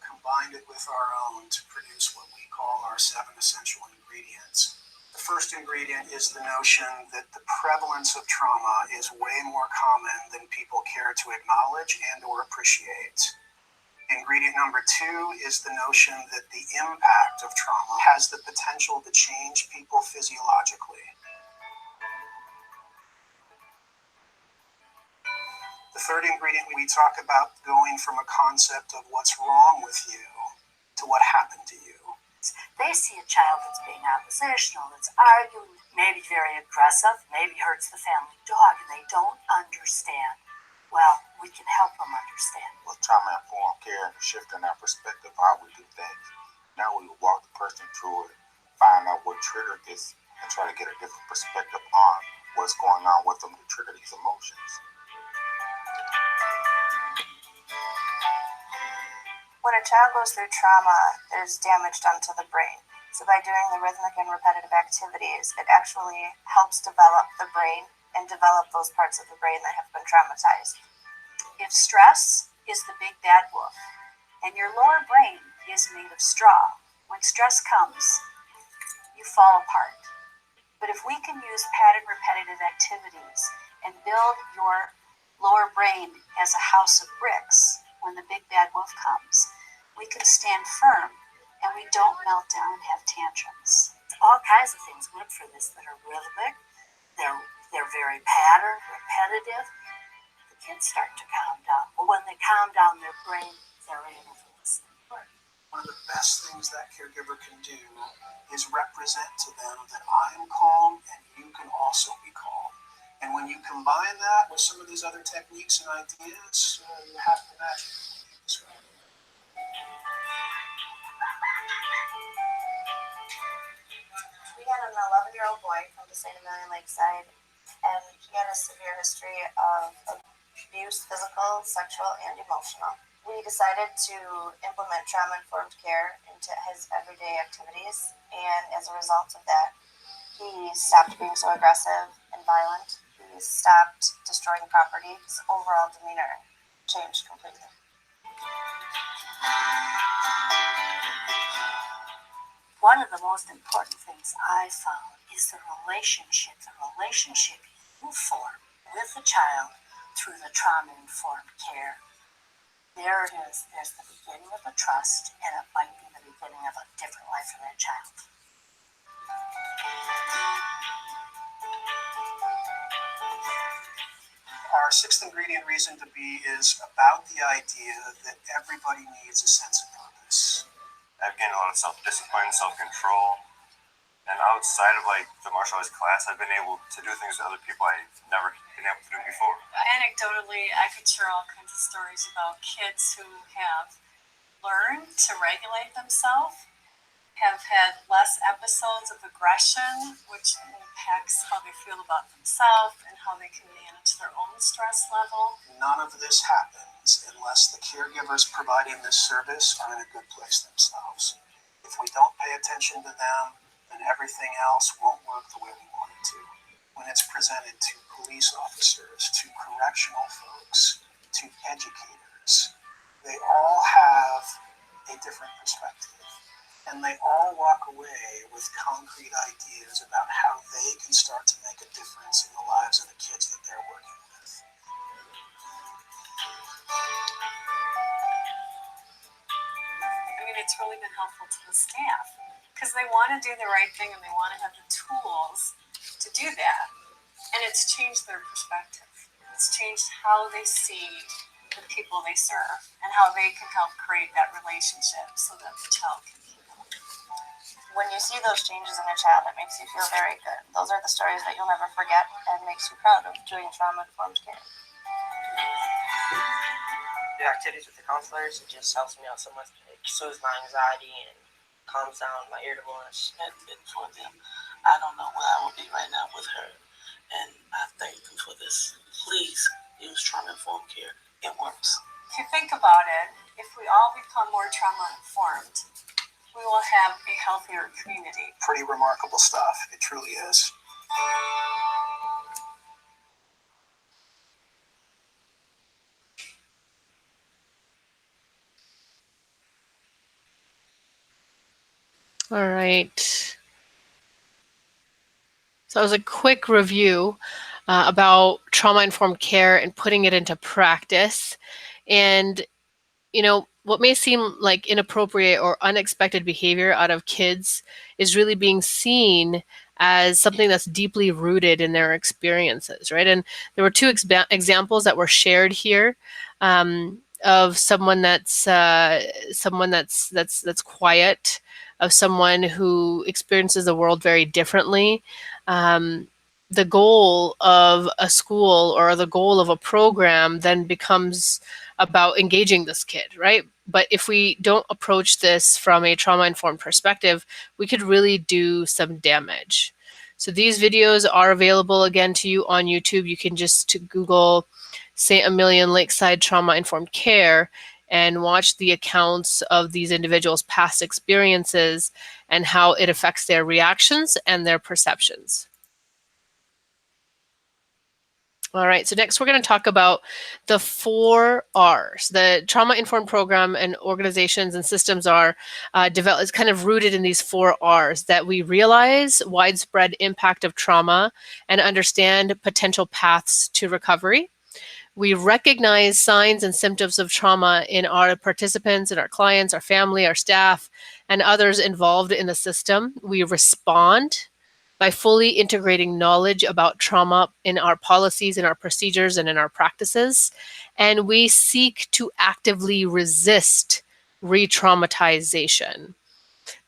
combined it with our own to produce what we call our 7 essential ingredients. The first ingredient is the notion that the prevalence of trauma is way more common than people care to acknowledge and or appreciate. Ingredient number 2 is the notion that the impact of trauma has the potential to change people physiologically. The third ingredient, we talk about going from a concept of what's wrong with you to what happened to you. They see a child that's being oppositional, that's arguing, maybe very aggressive, maybe hurts the family dog, and they don't understand. Well, we can help them understand. With trauma-informed care, shifting our perspective how we do things. Now we walk the person through it, find out what triggered this, and try to get a different perspective on what's going on with them to trigger these emotions. When a child goes through trauma, there's damage done to the brain. So by doing the rhythmic and repetitive activities, it actually helps develop the brain and develop those parts of the brain that have been traumatized. If stress is the big bad wolf, and your lower brain is made of straw, when stress comes, you fall apart. But if we can use patterned repetitive activities and build your lower brain as a house of bricks, when the big bad wolf comes, we can stand firm and we don't melt down and have tantrums. All kinds of things work for this that are rhythmic, they're very patterned, repetitive. The kids start to calm down. But when they calm down their brain, they're able to listen. One of the best things that caregiver can do is represent to them that I am calm and you can also be calm. And when you combine that with some of these other techniques and ideas, you have the magic. We had an 11-year-old boy from the St. Amelia Lakeside, and he had a severe history of abuse, physical, sexual, and emotional. We decided to implement trauma-informed care into his everyday activities, and as a result of that, he stopped being so aggressive and violent. He stopped destroying property. His overall demeanor changed completely. One of the most important things I found is the relationship you form with the child through the trauma-informed care. There it is. There's the beginning of the trust, and it might be the beginning of a different life for that child. Our 6th ingredient reason to be is about the idea that everybody needs a sense of purpose. I've gained a lot of self-discipline, self-control. And outside of like the martial arts class, I've been able to do things with other people I've never been able to do before. Anecdotally, I could share all kinds of stories about kids who have learned to regulate themselves, have had less episodes of aggression, which impacts how they feel about themselves and how they can manage their own stress level. None of this happens unless the caregivers providing this service are in a good place themselves. If we don't pay attention to them, then everything else won't work the way we want it to. When it's presented to police officers, to correctional folks, to educators, they all have a different perspective. And they all walk away with concrete ideas about how they can start to make a difference in the lives of the kids that they're working with. I mean, it's really been helpful to the staff because they want to do the right thing and they want to have the tools to do that. And it's changed their perspective. It's changed how they see the people they serve and how they can help create that relationship so that the child can heal. When you see those changes in a child, it makes you feel very good. Those are the stories that you'll never forget and makes you proud of doing trauma-informed care. The activities with the counselors, it just helps me out so much. It soothes my anxiety and calms down my irritableness. And for them, I don't know where I would be right now with her. And I thank them for this. Please use trauma-informed care. It works. If you think about it, if we all become more trauma-informed, we will have a healthier community. Pretty remarkable stuff. It truly is. All right. So that was a quick review about trauma-informed care and putting it into practice. And, you know, what may seem like inappropriate or unexpected behavior out of kids is really being seen as something that's deeply rooted in their experiences, right? And there were two examples that were shared here of someone that's quiet, of someone who experiences the world very differently. The goal of a school or the goal of a program then becomes about engaging this kid, right? But if we don't approach this from a trauma-informed perspective, we could really do some damage. So these videos are available again to you on YouTube. You can just Google St. Emilion Lakeside Trauma-Informed Care and watch the accounts of these individuals' past experiences and how it affects their reactions and their perceptions. All right, so next we're going to talk about the 4 R's. The trauma-informed program and organizations and systems are developed, it's kind of rooted in these 4 R's, that we realize widespread impact of trauma and understand potential paths to recovery. We recognize signs and symptoms of trauma in our participants, in our clients, our family, our staff, and others involved in the system. We respond by fully integrating knowledge about trauma in our policies, in our procedures, and in our practices. And we seek to actively resist re-traumatization.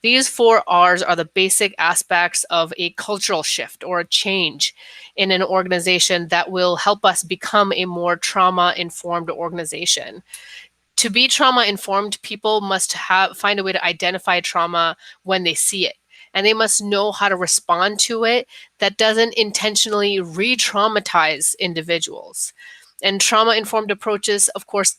These 4 R's are the basic aspects of a cultural shift or a change in an organization that will help us become a more trauma-informed organization. To be trauma-informed, people must find a way to identify trauma when they see it. And they must know how to respond to it that doesn't intentionally re-traumatize individuals. And trauma-informed approaches, of course,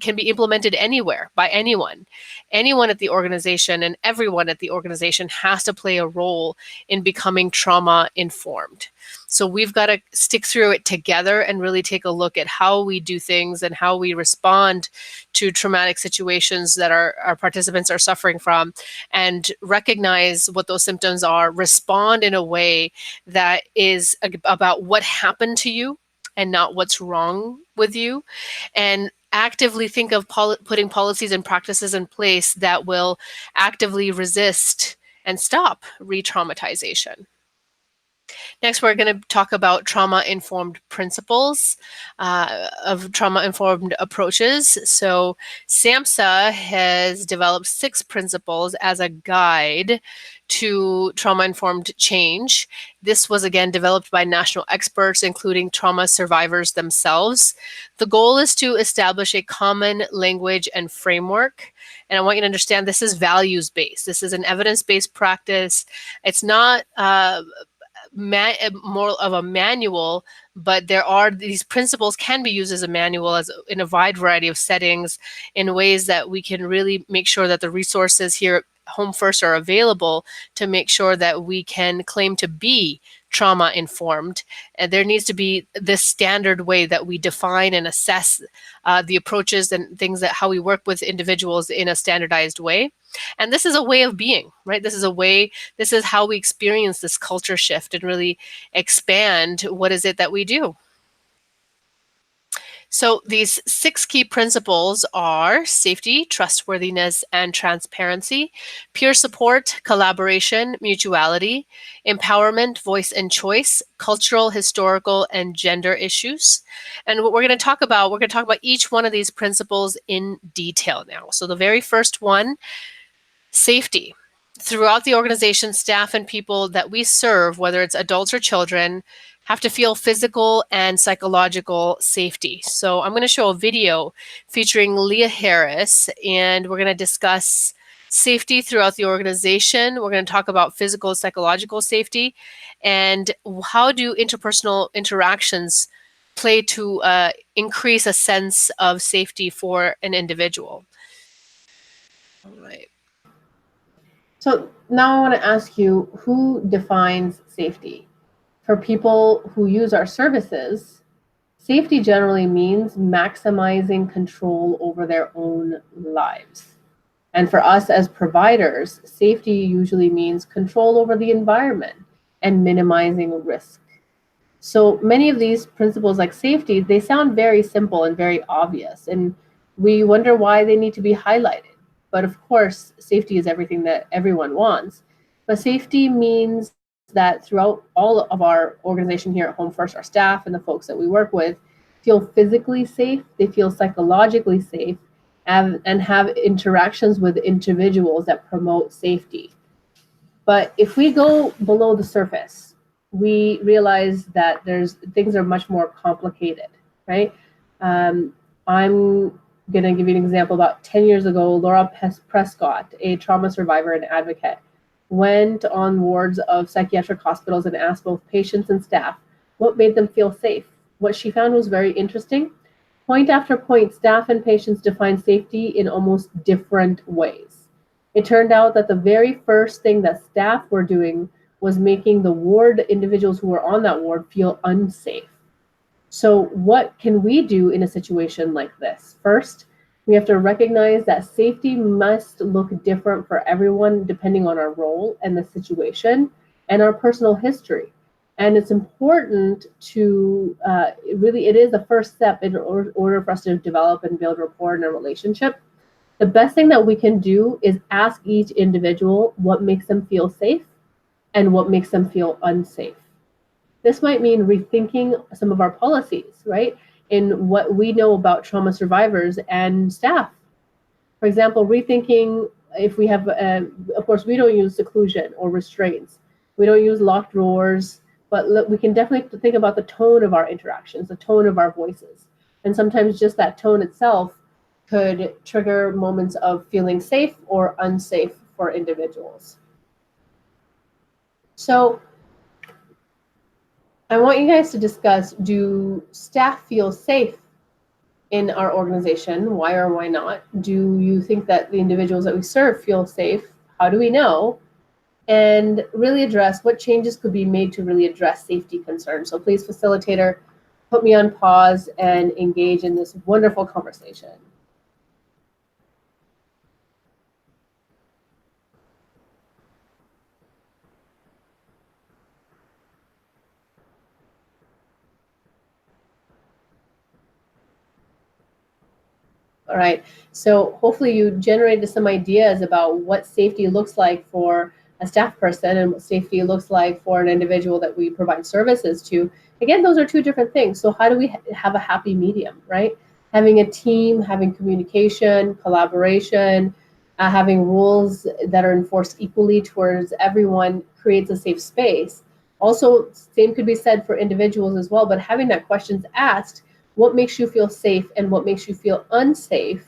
can be implemented anywhere by anyone. Anyone at the organization and everyone at the organization has to play a role in becoming trauma-informed. So we've got to stick through it together and really take a look at how we do things and how we respond to traumatic situations that our participants are suffering from, and recognize what those symptoms are, respond in a way that is about what happened to you and not what's wrong with you, and actively think of putting policies and practices in place that will actively resist and stop re-traumatization. Next, we're going to talk about trauma-informed principles of trauma-informed approaches. So SAMHSA has developed 6 principles as a guide to trauma-informed change. This was again developed by national experts, including trauma survivors themselves. The goal is to establish a common language and framework. And I want you to understand this is values-based. This is an evidence-based practice. It's not more of a manual, but there are these principles can be used as a manual as in a wide variety of settings in ways that we can really make sure that the resources here at HomeFirst are available to make sure that we can claim to be trauma informed. And there needs to be this standard way that we define and assess the approaches and things that how we work with individuals in a standardized way. And this is a way of being, right? This is how we experience this culture shift and really expand what is it that we do. So these 6 key principles are safety, trustworthiness, and transparency, peer support, collaboration, mutuality, empowerment, voice and choice, cultural, historical, and gender issues. And what we're going to talk about each one of these principles in detail now. So the very first one, safety. Throughout the organization, staff and people that we serve, whether it's adults or children, have to feel physical and psychological safety. So I'm going to show a video featuring Leah Harris, and we're going to discuss safety throughout the organization. We're going to talk about physical and psychological safety, and how do interpersonal interactions play to increase a sense of safety for an individual. All right. So now I want to ask you, who defines safety? For people who use our services, safety generally means maximizing control over their own lives. And for us as providers, safety usually means control over the environment and minimizing risk. So many of these principles like safety, they sound very simple and very obvious, and we wonder why they need to be highlighted. But of course, safety is everything that everyone wants. But safety means that throughout all of our organization here at HomeFirst, our staff and the folks that we work with feel physically safe, they feel psychologically safe, and have interactions with individuals that promote safety. But if we go below the surface, we realize that things are much more complicated, right? I'm going to give you an example. About 10 years ago, Laura Prescott, a trauma survivor and advocate, went on wards of psychiatric hospitals and asked both patients and staff what made them feel safe. What she found was very interesting. Point after point, staff and patients defined safety in almost different ways. It turned out that the very first thing that staff were doing was making the ward individuals who were on that ward feel unsafe. So what can we do in a situation like this? First, we have to recognize that safety must look different for everyone depending on our role and the situation and our personal history. And it's important to it is the first step in order for us to develop and build rapport in a relationship. The best thing that we can do is ask each individual what makes them feel safe and what makes them feel unsafe. This might mean rethinking some of our policies, right? In what we know about trauma survivors and staff. For example, rethinking if we have, of course, we don't use seclusion or restraints. We don't use locked doors, but we can definitely think about the tone of our interactions, the tone of our voices. And sometimes just that tone itself could trigger moments of feeling safe or unsafe for individuals. So I want you guys to discuss, do staff feel safe in our organization? Why or why not? Do you think that the individuals that we serve feel safe? How do we know? And really address what changes could be made to really address safety concerns. So please, facilitator, put me on pause and engage in this wonderful conversation. All right, so hopefully you generated some ideas about what safety looks like for a staff person and what safety looks like for an individual that we provide services to. Again, those are two different things. So how do we have a happy medium, right? Having a team, having communication, collaboration, Having rules that are enforced equally towards everyone creates a safe space. Also, same could be said for individuals as well, but having that questions asked, what makes you feel safe and what makes you feel unsafe,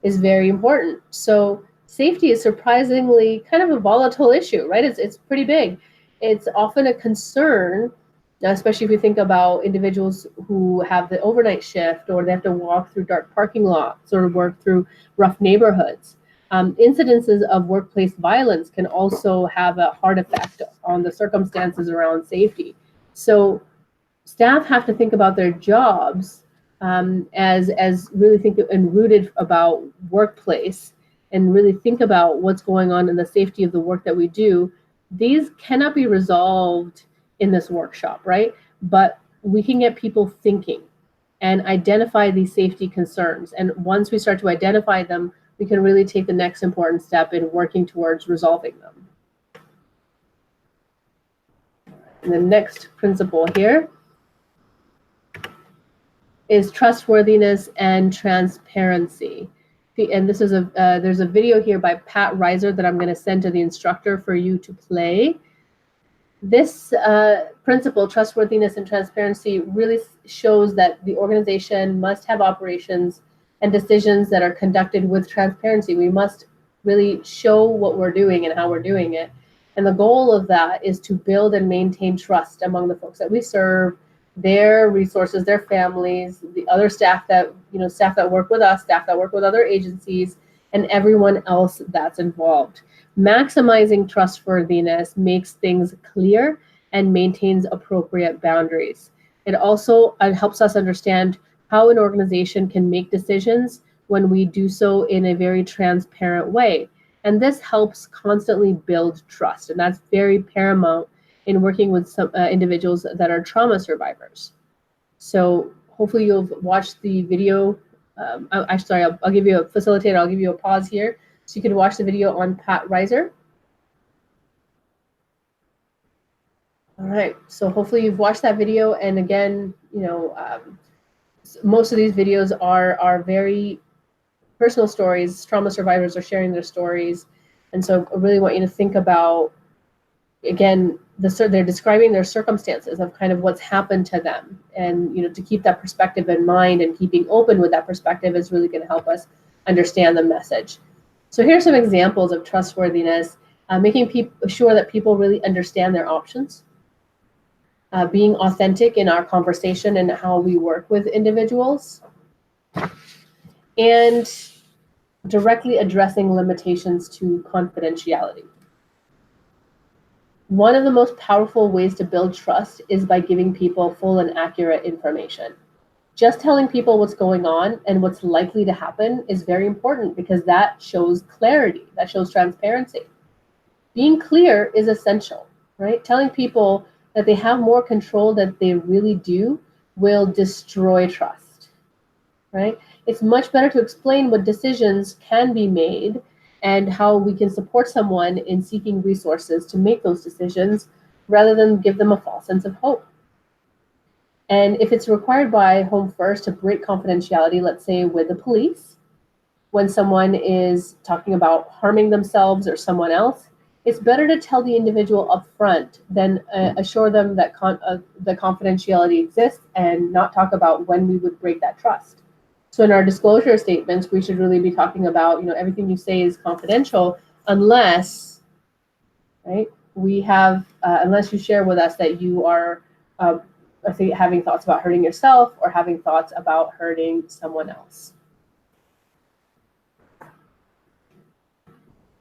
is very important. So safety is surprisingly kind of a volatile issue, right? It's pretty big. It's often a concern, especially if you think about individuals who have the overnight shift, or they have to walk through dark parking lots or work through rough neighborhoods. Incidences of workplace violence can also have a hard effect on the circumstances around safety. So staff have to think about their jobs as really think and rooted about workplace, and really think about what's going on in the safety of the work that we do. These cannot be resolved in this workshop, right? But we can get people thinking and identify these safety concerns. And once we start to identify them, we can really take the next important step in working towards resolving them. And the next principle here is trustworthiness and transparency. And this is there's a video here by Pat Reiser that I'm going to send to the instructor for you to play. This principle, trustworthiness and transparency, really shows that the organization must have operations and decisions that are conducted with transparency. We must really show what we're doing and how we're doing it. And the goal of that is to build and maintain trust among the folks that we serve, their resources, their families, the other staff that, staff that work with us, staff that work with other agencies, and everyone else that's involved. Maximizing trustworthiness makes things clear and maintains appropriate boundaries. It also helps us understand how an organization can make decisions when we do so in a very transparent way. And this helps constantly build trust. And that's very paramount in working with some individuals that are trauma survivors. So hopefully you've watched the video. I'll give you a facilitator. I'll give you a pause here so you can watch the video on Pat Reiser. All right, so hopefully you've watched that video. And again, most of these videos are very personal stories. Trauma survivors are sharing their stories. And so I really want you to think about, again, they're describing their circumstances of kind of what's happened to them. And, to keep that perspective in mind and keeping open with that perspective is really going to help us understand the message. So here's some examples of trustworthiness, making sure that people really understand their options, being authentic in our conversation and how we work with individuals, and directly addressing limitations to confidentiality. One of the most powerful ways to build trust is by giving people full and accurate information. Just telling people what's going on and what's likely to happen is very important, because that shows clarity, that shows transparency. Being clear is essential, right? Telling people that they have more control than they really do will destroy trust, right? It's much better to explain what decisions can be made and how we can support someone in seeking resources to make those decisions, rather than give them a false sense of hope. And if it's required by HomeFirst to break confidentiality, let's say with the police, when someone is talking about harming themselves or someone else, it's better to tell the individual up front than assure them that the confidentiality exists and not talk about when we would break that trust. So in our disclosure statements, we should really be talking about, everything you say is confidential unless, right, unless you share with us that you are having thoughts about hurting yourself or having thoughts about hurting someone else.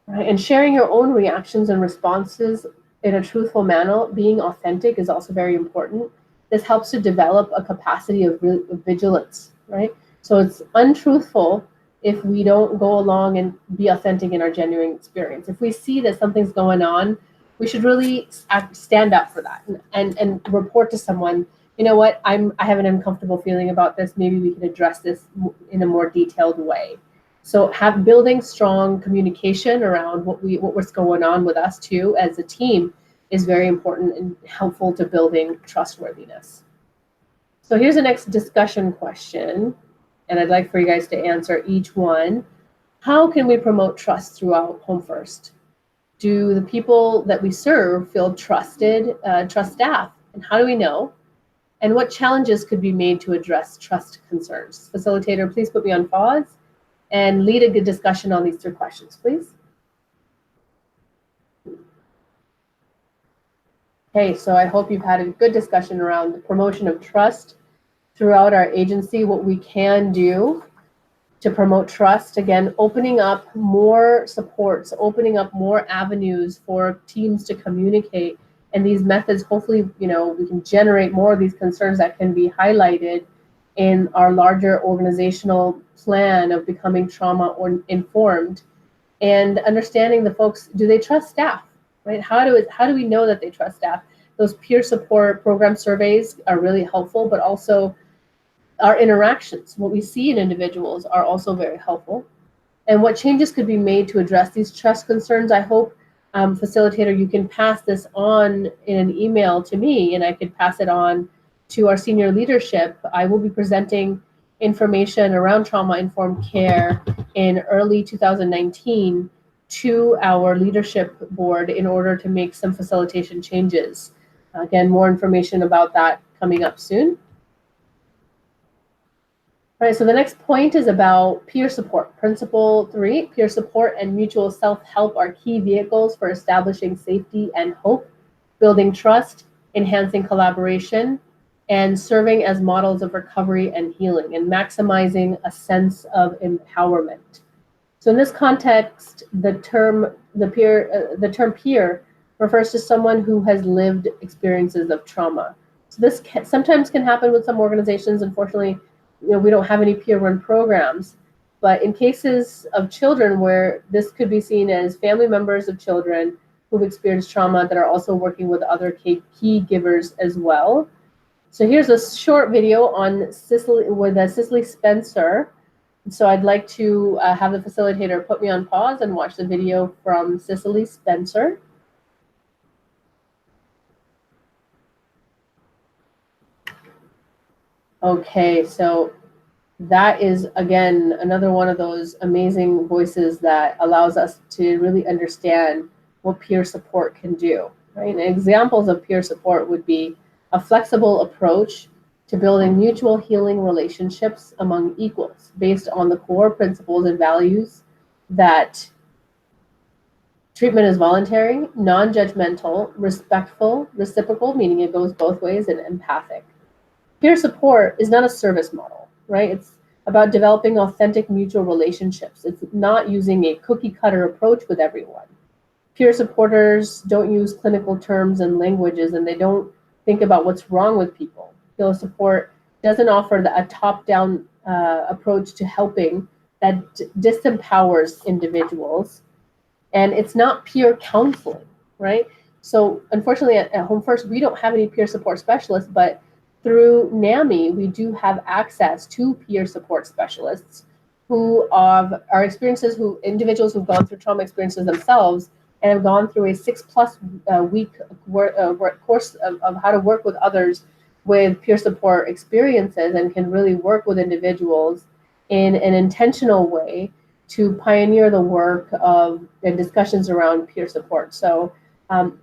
Right? And sharing your own reactions and responses in a truthful manner, being authentic, is also very important. This helps to develop a capacity of vigilance, right? So it's untruthful if we don't go along and be authentic in our genuine experience. If we see that something's going on, we should really stand up for that and report to someone, you know what, I have an uncomfortable feeling about this. Maybe we can address this in a more detailed way. So building strong communication around what's going on with us too as a team is very important and helpful to building trustworthiness. So here's the next discussion question, and I'd like for you guys to answer each one. How can we promote trust throughout HomeFirst? Do the people that we serve feel trusted, trust staff? And how do we know? And what challenges could be made to address trust concerns? Facilitator, please put me on pause and lead a good discussion on these 3 questions, please. Okay, so I hope you've had a good discussion around the promotion of trust throughout our agency, what we can do to promote trust. Again, opening up more supports, opening up more avenues for teams to communicate. And these methods, hopefully, we can generate more of these concerns that can be highlighted in our larger organizational plan of becoming trauma or informed, and understanding the folks, do they trust staff, right? How do we know that they trust staff? Those peer support program surveys are really helpful, but also our interactions, what we see in individuals, are also very helpful. And what changes could be made to address these trust concerns? I hope, facilitator, you can pass this on in an email to me, and I could pass it on to our senior leadership. I will be presenting information around trauma-informed care in early 2019 to our leadership board in order to make some facilitation changes. Again, more information about that coming up soon. All right, so the next point is about peer support. Principle 3, peer support and mutual self-help are key vehicles for establishing safety and hope, building trust, enhancing collaboration, and serving as models of recovery and healing, and maximizing a sense of empowerment. So in this context, the term peer refers to someone who has lived experiences of trauma. So this sometimes can happen with some organizations. Unfortunately, we don't have any peer-run programs, but in cases of children where this could be seen as family members of children who've experienced trauma that are also working with other key givers as well. So here's a short video on Cicely Spencer. So I'd like to have the facilitator put me on pause and watch the video from Cicely Spencer. Okay, so that is, again, another one of those amazing voices that allows us to really understand what peer support can do, right? And examples of peer support would be a flexible approach to building mutual healing relationships among equals based on the core principles and values that treatment is voluntary, non-judgmental, respectful, reciprocal, meaning it goes both ways, and empathic. Peer support is not a service model, right? It's about developing authentic mutual relationships. It's not using a cookie cutter approach with everyone. Peer supporters don't use clinical terms and languages, and they don't think about what's wrong with people. Peer support doesn't offer a top-down approach to helping that disempowers individuals. And it's not peer counseling, right? So unfortunately at HomeFirst, we don't have any peer support specialists, but through NAMI, we do have access to peer support specialists who are individuals who've gone through trauma experiences themselves and have gone through a 6+ week course of how to work with others with peer support experiences, and can really work with individuals in an intentional way to pioneer the work of and discussions around peer support. So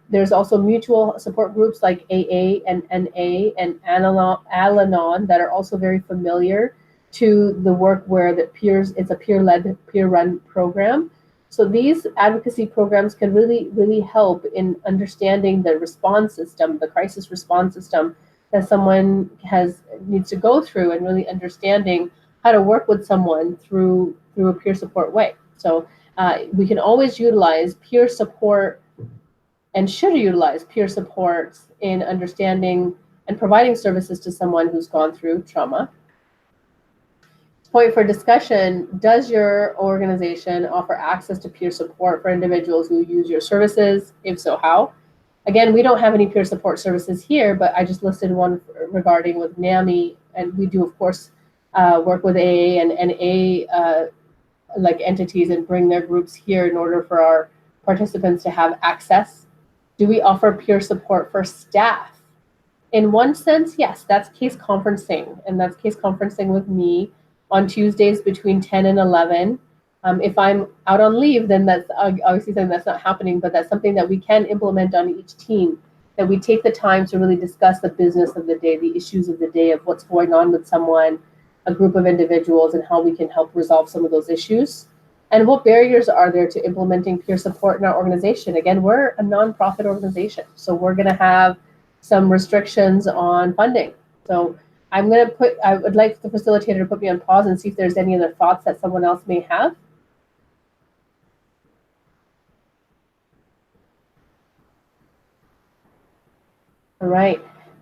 there's also mutual support groups like AA and NA and Al-Anon that are also very familiar to the work where it's a peer-led, peer-run program. So these advocacy programs can really help in understanding the response system, the crisis response system that someone needs to go through, and really understanding how to work with someone through a peer support way. So we can always utilize peer support and should utilize peer support in understanding and providing services to someone who's gone through trauma. Point for discussion: does your organization offer access to peer support for individuals who use your services? If so, how? Again, we don't have any peer support services here, but I just listed one regarding with NAMI, and we do, of course, work with AA and NA like entities and bring their groups here in order for our participants to have access. Do we offer peer support for staff? In one sense, yes, that's case conferencing, and that's case conferencing with me on Tuesdays between 10 and 11. If I'm out on leave, then that's obviously something that's not happening, but that's something that we can implement on each team, that we take the time to really discuss the business of the day, the issues of the day, of what's going on with someone, a group of individuals, and how we can help resolve some of those issues. And what barriers are there to implementing peer support in our organization? Again, we're a nonprofit organization, so we're going to have some restrictions on funding. So I would like the facilitator to put me on pause and see if there's any other thoughts that someone else may have. All right.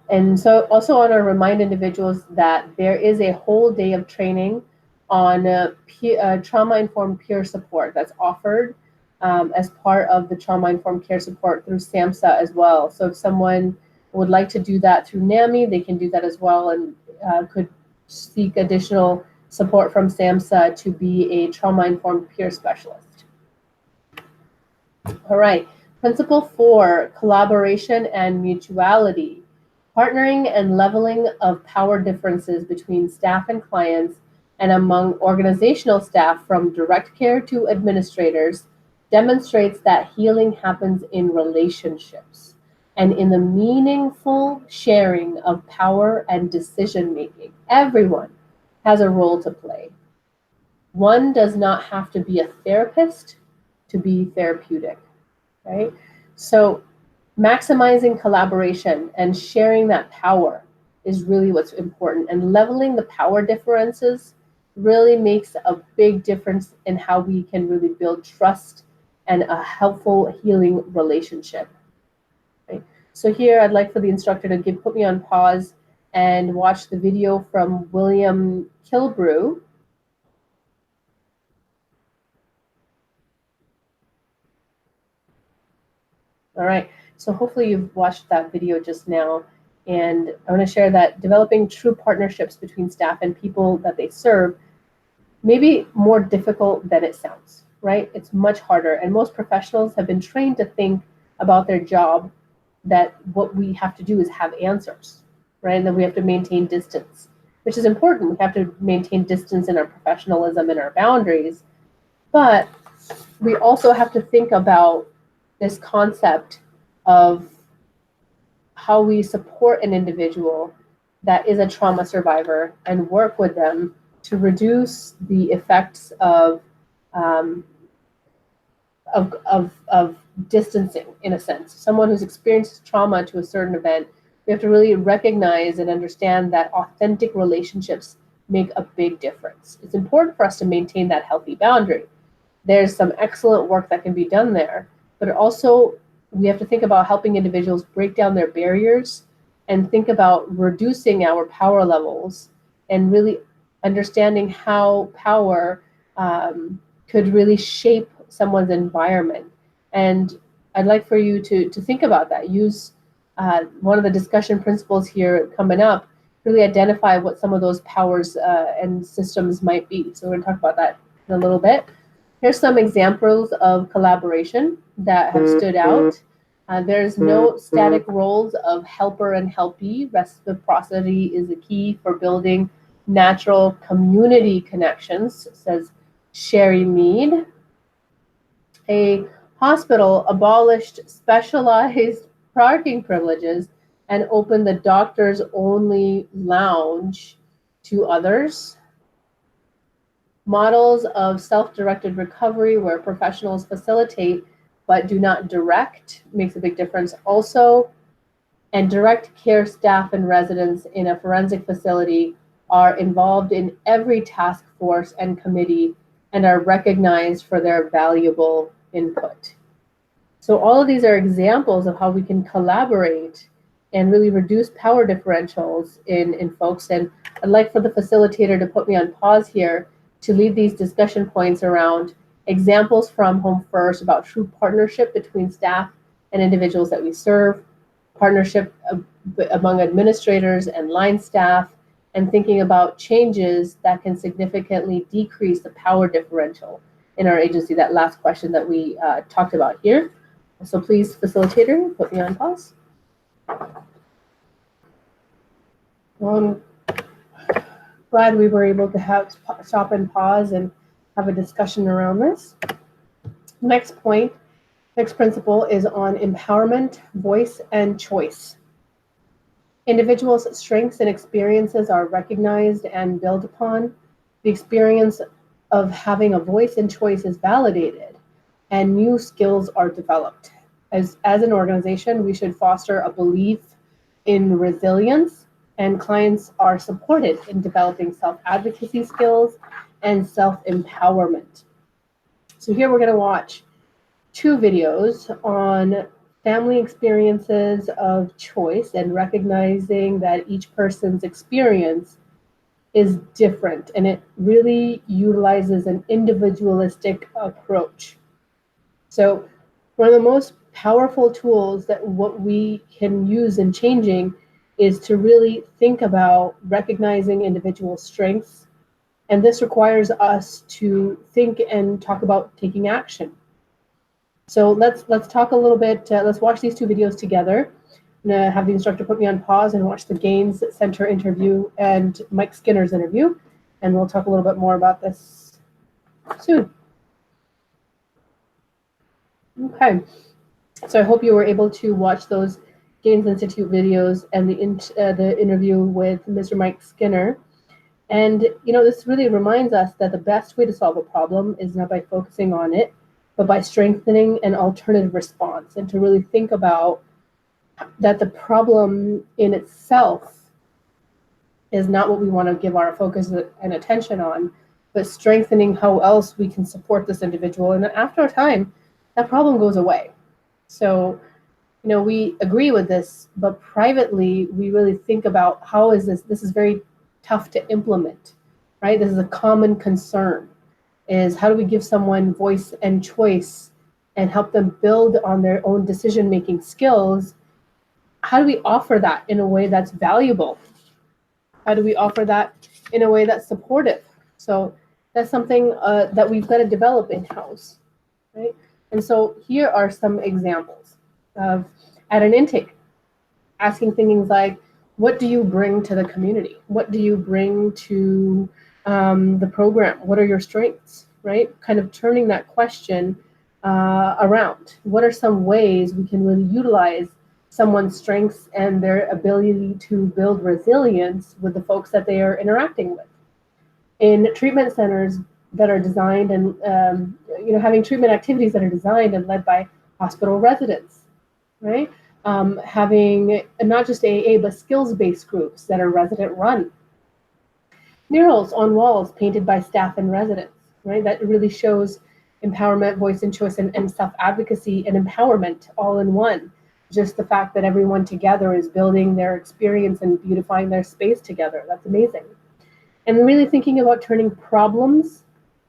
And so also want to remind individuals that there is a whole day of training on trauma-informed peer support that's offered as part of the trauma-informed care support through SAMHSA as well. So if someone would like to do that through NAMI, they can do that as well, and could seek additional support from SAMHSA to be a trauma-informed peer specialist. All right. Principle 4, collaboration and mutuality. Partnering and leveling of power differences between staff and clients and among organizational staff from direct care to administrators demonstrates that healing happens in relationships and in the meaningful sharing of power and decision making. Everyone has a role to play. One does not have to be a therapist to be therapeutic. Right? So maximizing collaboration and sharing that power is really what's important. And leveling the power differences really makes a big difference in how we can really build trust and a helpful healing relationship. Right? So here I'd like for the instructor to put me on pause and watch the video from William Kilbrew. All right, so hopefully you've watched that video just now, and I want to share that developing true partnerships between staff and people that they serve may be more difficult than it sounds, right? It's much harder, and most professionals have been trained to think about their job that what we have to do is have answers, right? And then we have to maintain distance, which is important. We have to maintain distance in our professionalism and our boundaries, but we also have to think about this concept of how we support an individual that is a trauma survivor and work with them to reduce the effects of distancing, in a sense. Someone who's experienced trauma to a certain event, we have to really recognize and understand that authentic relationships make a big difference. It's important for us to maintain that healthy boundary. There's some excellent work that can be done there, but also we have to think about helping individuals break down their barriers and think about reducing our power levels and really understanding how power could really shape someone's environment. And I'd like for you to think about that. Use one of the discussion principles here coming up, really identify what some of those powers and systems might be. So we're going to talk about that in a little bit. Here's some examples of collaboration that have stood out. There's no static roles of helper and helpee. Reciprocity is the key for building natural community connections, says Sherry Mead. A hospital abolished specialized parking privileges and opened the doctors only lounge to others. Models of self-directed recovery where professionals facilitate but do not direct makes a big difference also. And direct care staff and residents in a forensic facility are involved in every task force and committee and are recognized for their valuable input. So all of these are examples of how we can collaborate and really reduce power differentials in folks. And I'd like for the facilitator to put me on pause here to lead these discussion points around examples from HomeFirst about true partnership between staff and individuals that we serve, partnership among administrators and line staff, and thinking about changes that can significantly decrease the power differential in our agency, that last question that we talked about here. So please, facilitator, put me on pause. Glad we were able to stop and pause and have a discussion around this. Next principle is on empowerment, voice, and choice. Individuals' strengths and experiences are recognized and built upon. The experience of having a voice and choice is validated, and new skills are developed. As an organization, we should foster a belief in resilience, and clients are supported in developing self-advocacy skills and self-empowerment. So here we're going to watch 2 videos on family experiences of choice and recognizing that each person's experience is different, and it really utilizes an individualistic approach. So one of the most powerful tools that what we can use in changing is to really think about recognizing individual strengths, and this requires us to think and talk about taking action. So let's talk a little bit. Let's watch these 2 videos together. I'm going to have the instructor put me on pause and watch the Gaines Center interview and Mike Skinner's interview, and we'll talk a little bit more about this soon. Okay, so I hope you were able to watch those Gaines Institute videos and the interview with Mr. Mike Skinner. And this really reminds us that the best way to solve a problem is not by focusing on it, but by strengthening an alternative response, and to really think about that the problem in itself is not what we want to give our focus and attention on, but strengthening how else we can support this individual. And after a time, that problem goes away. So, we agree with this, but privately, we really think about how is this is very tough to implement, right? This is a common concern, is how do we give someone voice and choice and help them build on their own decision-making skills? How do we offer that in a way that's valuable? How do we offer that in a way that's supportive? So that's something that we've got to develop in-house, right? And so here are some examples of, at an intake, asking things like, what do you bring to the community? What do you bring to the program? What are your strengths, right? Kind of turning that question around. What are some ways we can really utilize someone's strengths and their ability to build resilience with the folks that they are interacting with? In treatment centers that are designed and, having treatment activities that are designed and led by hospital residents, right? Having not just AA, but skills-based groups that are resident-run. Murals on walls painted by staff and residents, right? That really shows empowerment, voice and choice, and self-advocacy and empowerment all in one. Just the fact that everyone together is building their experience and beautifying their space together. That's amazing. And really thinking about turning problems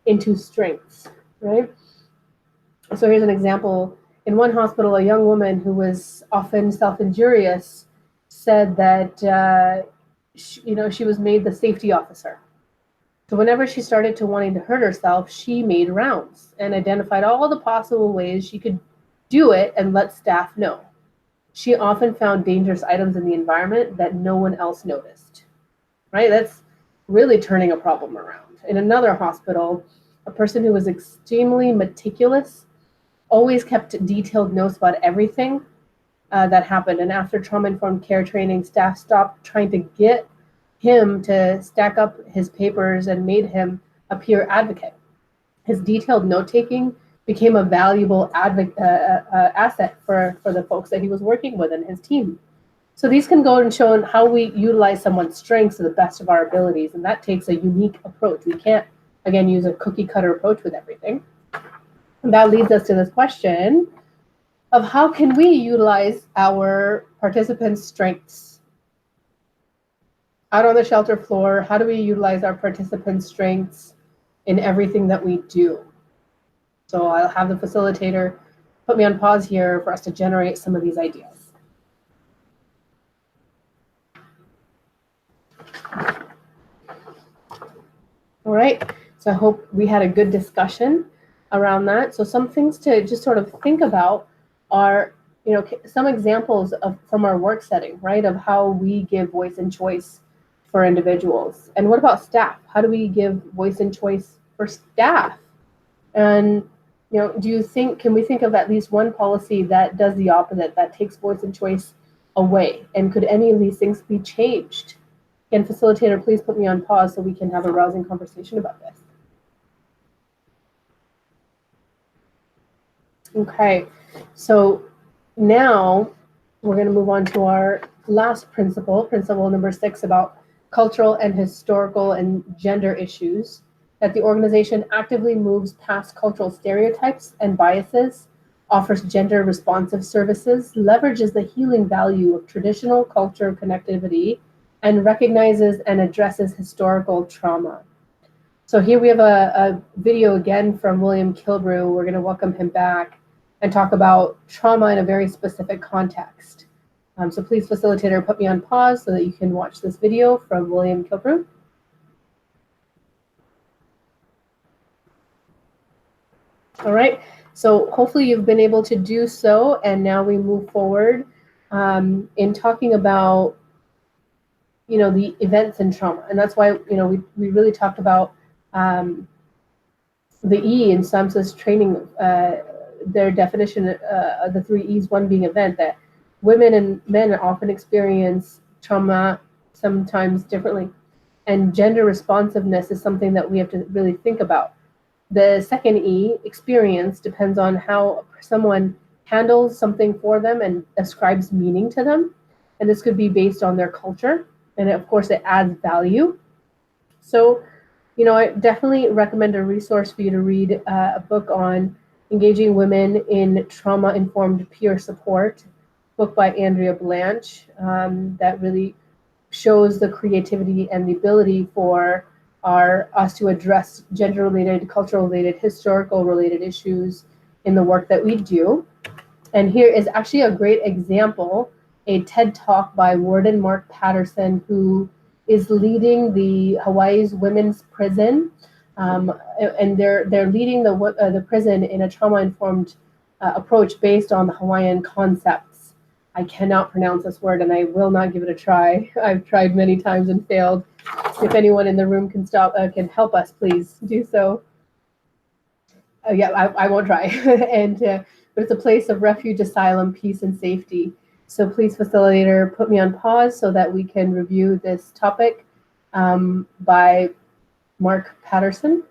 into strengths, right? So here's an example. In one hospital, a young woman who was often self-injurious said that she was made the safety officer. So whenever she started to wanting to hurt herself, she made rounds and identified all the possible ways she could do it and let staff know. She often found dangerous items in the environment that no one else noticed, right? That's really turning a problem around. In another hospital, a person who was extremely meticulous always kept detailed notes about everything that happened. And after trauma-informed care training, staff stopped trying to get him to stack up his papers and made him a peer advocate. His detailed note-taking became a valuable asset for the folks that he was working with and his team. So these can go and show how we utilize someone's strengths to the best of our abilities, and that takes a unique approach. We can't, again, use a cookie-cutter approach with everything. And that leads us to this question of how can we utilize our participants' strengths? Out on the shelter floor, how do we utilize our participants' strengths in everything that we do? So I'll have the facilitator put me on pause here for us to generate some of these ideas. All right, so I hope we had a good discussion around that. So some things to just sort of think about are, some examples from our work setting, right, of how we give voice and choice for individuals. And what about staff? How do we give voice and choice for staff? And do you think, can we think of at least one policy that does the opposite, that takes voice and choice away? And could any of these things be changed? Again, facilitator, please put me on pause so we can have a rousing conversation about this. Okay, so now we're going to move on to our last principle, principle number 6, about cultural and historical and gender issues, that the organization actively moves past cultural stereotypes and biases, offers gender responsive services, leverages the healing value of traditional culture connectivity, and recognizes and addresses historical trauma. So here we have a video again from William Kilbrew. We're going to welcome him back and talk about trauma in a very specific context. So please, facilitator, put me on pause so that you can watch this video from William Kilbrew. All right, so hopefully you've been able to do so, and now we move forward in talking about the events in trauma. And that's why we really talked about the E in SAMHSA's training, their definition, the 3 E's, one being event, that women and men often experience trauma sometimes differently. And gender responsiveness is something that we have to really think about. The second E, experience, depends on how someone handles something for them and ascribes meaning to them. And this could be based on their culture. And of course, it adds value. So, I definitely recommend a resource for you to read, a book on engaging women in trauma-informed peer support, book by Andrea Blanche, that really shows the creativity and the ability for us to address gender-related, cultural-related, historical-related issues in the work that we do. And here is actually a great example, a TED Talk by Warden Mark Patterson, who is leading the Hawaii's women's prison, and they're leading the prison in a trauma-informed approach based on the Hawaiian concepts. I cannot pronounce this word, and I will not give it a try. I've tried many times and failed. If anyone in the room can can help us, please do so. Yeah, I won't try. But it's a place of refuge, asylum, peace, and safety. So please, facilitator, put me on pause so that we can review this topic by Mark Patterson.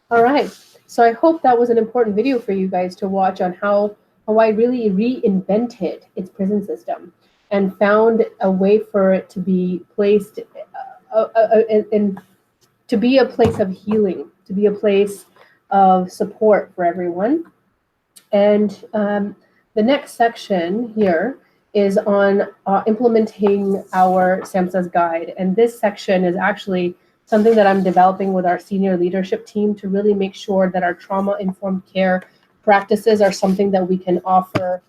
All right, so I hope that was an important video for you guys to watch on how Hawaii really reinvented its prison system and found a way for it to be placed and to be a place of healing, to be a place of support for everyone. And the next section here is on implementing our SAMHSA's guide. And this section is actually something that I'm developing with our senior leadership team to really make sure that our trauma-informed care practices are something that we can offer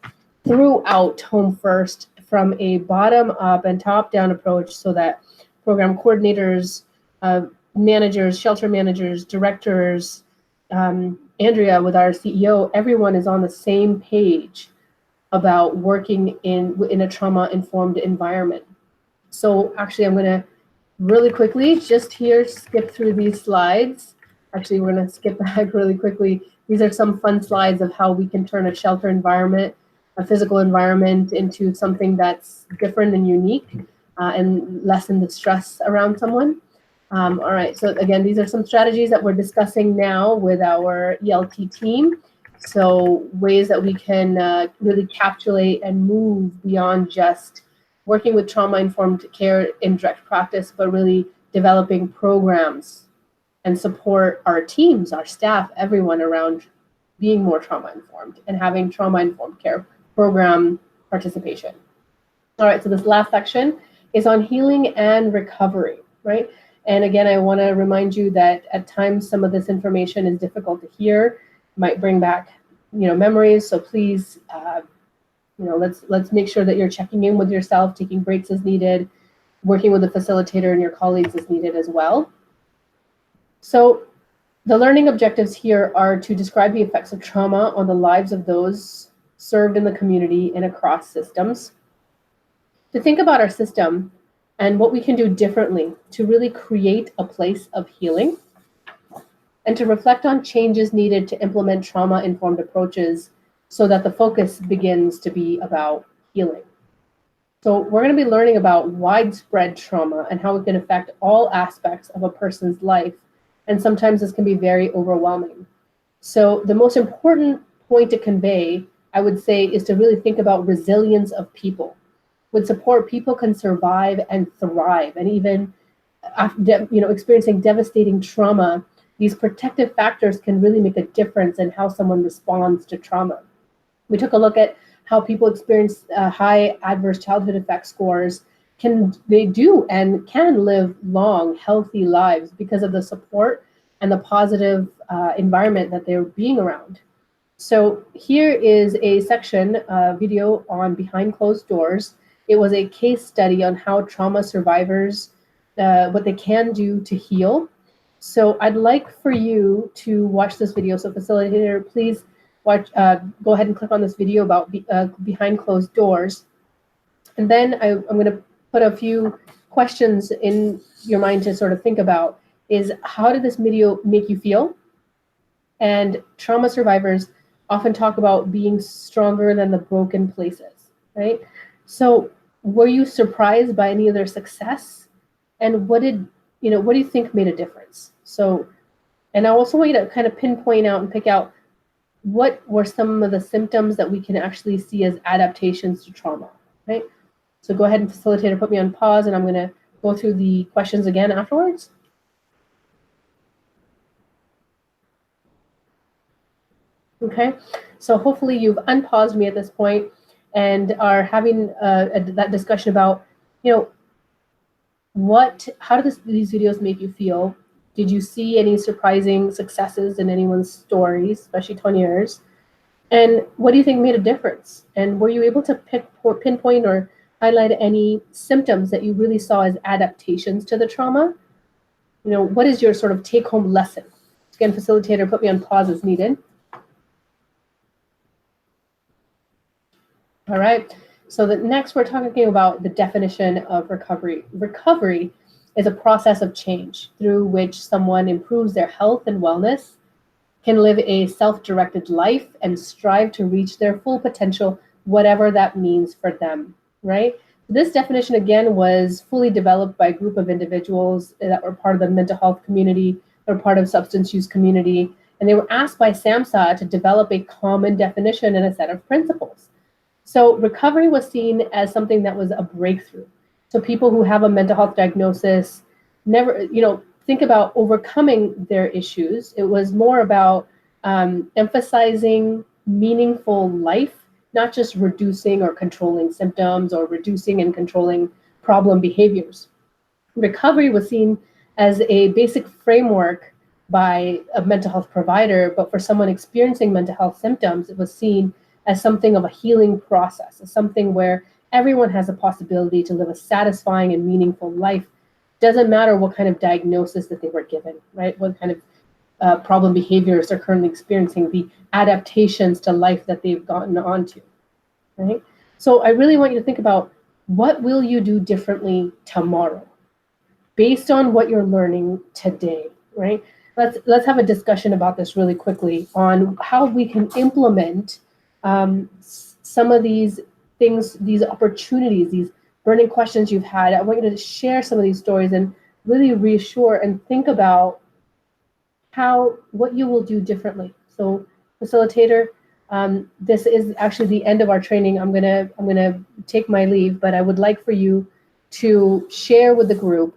throughout HomeFirst from a bottom-up and top-down approach, so that program coordinators, managers, shelter managers, directors, Andrea with our CEO, everyone is on the same page about working in a trauma-informed environment. So actually, I'm going to really quickly just here skip through these slides. Actually, we're going to skip back really quickly. These are some fun slides of how we can turn a shelter environment, a physical environment, into something that's different and unique and lessen the stress around someone. All right, so again, these are some strategies that we're discussing now with our ELT team. So ways that we can really capsulate and move beyond just working with trauma-informed care in direct practice, but really developing programs and support our teams, our staff, everyone around being more trauma-informed and having trauma-informed care program participation. All right, so this last section is on healing and recovery, right? And again, I want to remind you that at times some of this information is difficult to hear, might bring back, memories. So please, let's make sure that you're checking in with yourself, taking breaks as needed, working with the facilitator and your colleagues as needed as well. So the learning objectives here are to describe the effects of trauma on the lives of those served in the community and across systems. to think about our system and what we can do differently to really create a place of healing, and to reflect on changes needed to implement trauma-informed approaches so that the focus begins to be about healing. So we're going to be learning about widespread trauma and how it can affect all aspects of a person's life, and sometimes this can be very overwhelming. So the most important point to convey, I would say, is to really think about resilience of people. With support, people can survive and thrive, and even after, experiencing devastating trauma, these protective factors can really make a difference in how someone responds to trauma. We took a look at how people experience high adverse childhood effect scores. They do and can live long, healthy lives because of the support and the positive environment that they're being around. So here is a section, video on Behind Closed Doors. It was a case study on how trauma survivors, what they can do to heal. So I'd like for you to watch this video. So facilitator, please watch. Go ahead and click on this video about Behind Closed Doors. And then I'm going to put a few questions in your mind to sort of think about is, how did this video make you feel? And trauma survivors often talk about being stronger than the broken places, right? So were you surprised by any of their success? And what do you think made a difference? So, and I also want you to kind of pinpoint out and pick out what were some of the symptoms that we can actually see as adaptations to trauma, right? So go ahead and facilitator, put me on pause, and I'm going to go through the questions again afterwards. Okay, so hopefully you've unpaused me at this point and are having that discussion about, how do these videos make you feel? Did you see any surprising successes in anyone's stories, especially Tanya's? And what do you think made a difference? And were you able to pinpoint or highlight any symptoms that you really saw as adaptations to the trauma? What is your sort of take-home lesson? Again, facilitator, put me on pause as needed. All right, so next we're talking about the definition of recovery. Recovery is a process of change through which someone improves their health and wellness, can live a self-directed life, and strive to reach their full potential, whatever that means for them, right? This definition, again, was fully developed by a group of individuals that were part of the mental health community or part of substance use community, and they were asked by SAMHSA to develop a common definition and a set of principles. So recovery was seen as something that was a breakthrough. So people who have a mental health diagnosis never, think about overcoming their issues. It was more about emphasizing meaningful life, not just reducing or controlling symptoms or reducing and controlling problem behaviors. Recovery was seen as a basic framework by a mental health provider, but for someone experiencing mental health symptoms, it was seen as something of a healing process, as something where everyone has a possibility to live a satisfying and meaningful life. Doesn't matter what kind of diagnosis that they were given, right? What kind of problem behaviors they're currently experiencing, the adaptations to life that they've gotten onto, right? So I really want you to think about, what will you do differently tomorrow based on what you're learning today, right? Let's have a discussion about this really quickly on how we can implement some of these things, these opportunities, these burning questions you've had. I want you to share some of these stories and really reassure and think about what you will do differently. So facilitator, this is actually the end of our training. I'm gonna take my leave, but I would like for you to share with the group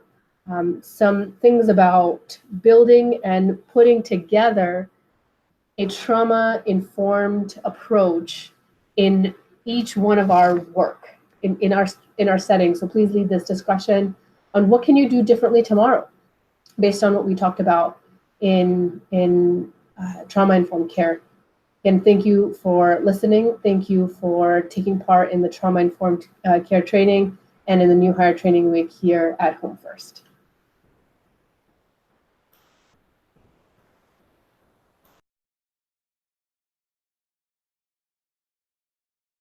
some things about building and putting together a trauma-informed approach in each one of our work, in our settings. So please lead this discussion on what can you do differently tomorrow based on what we talked about in trauma-informed care. Again, thank you for listening. Thank you for taking part in the trauma-informed care training and in the new hire training week here at HomeFirst.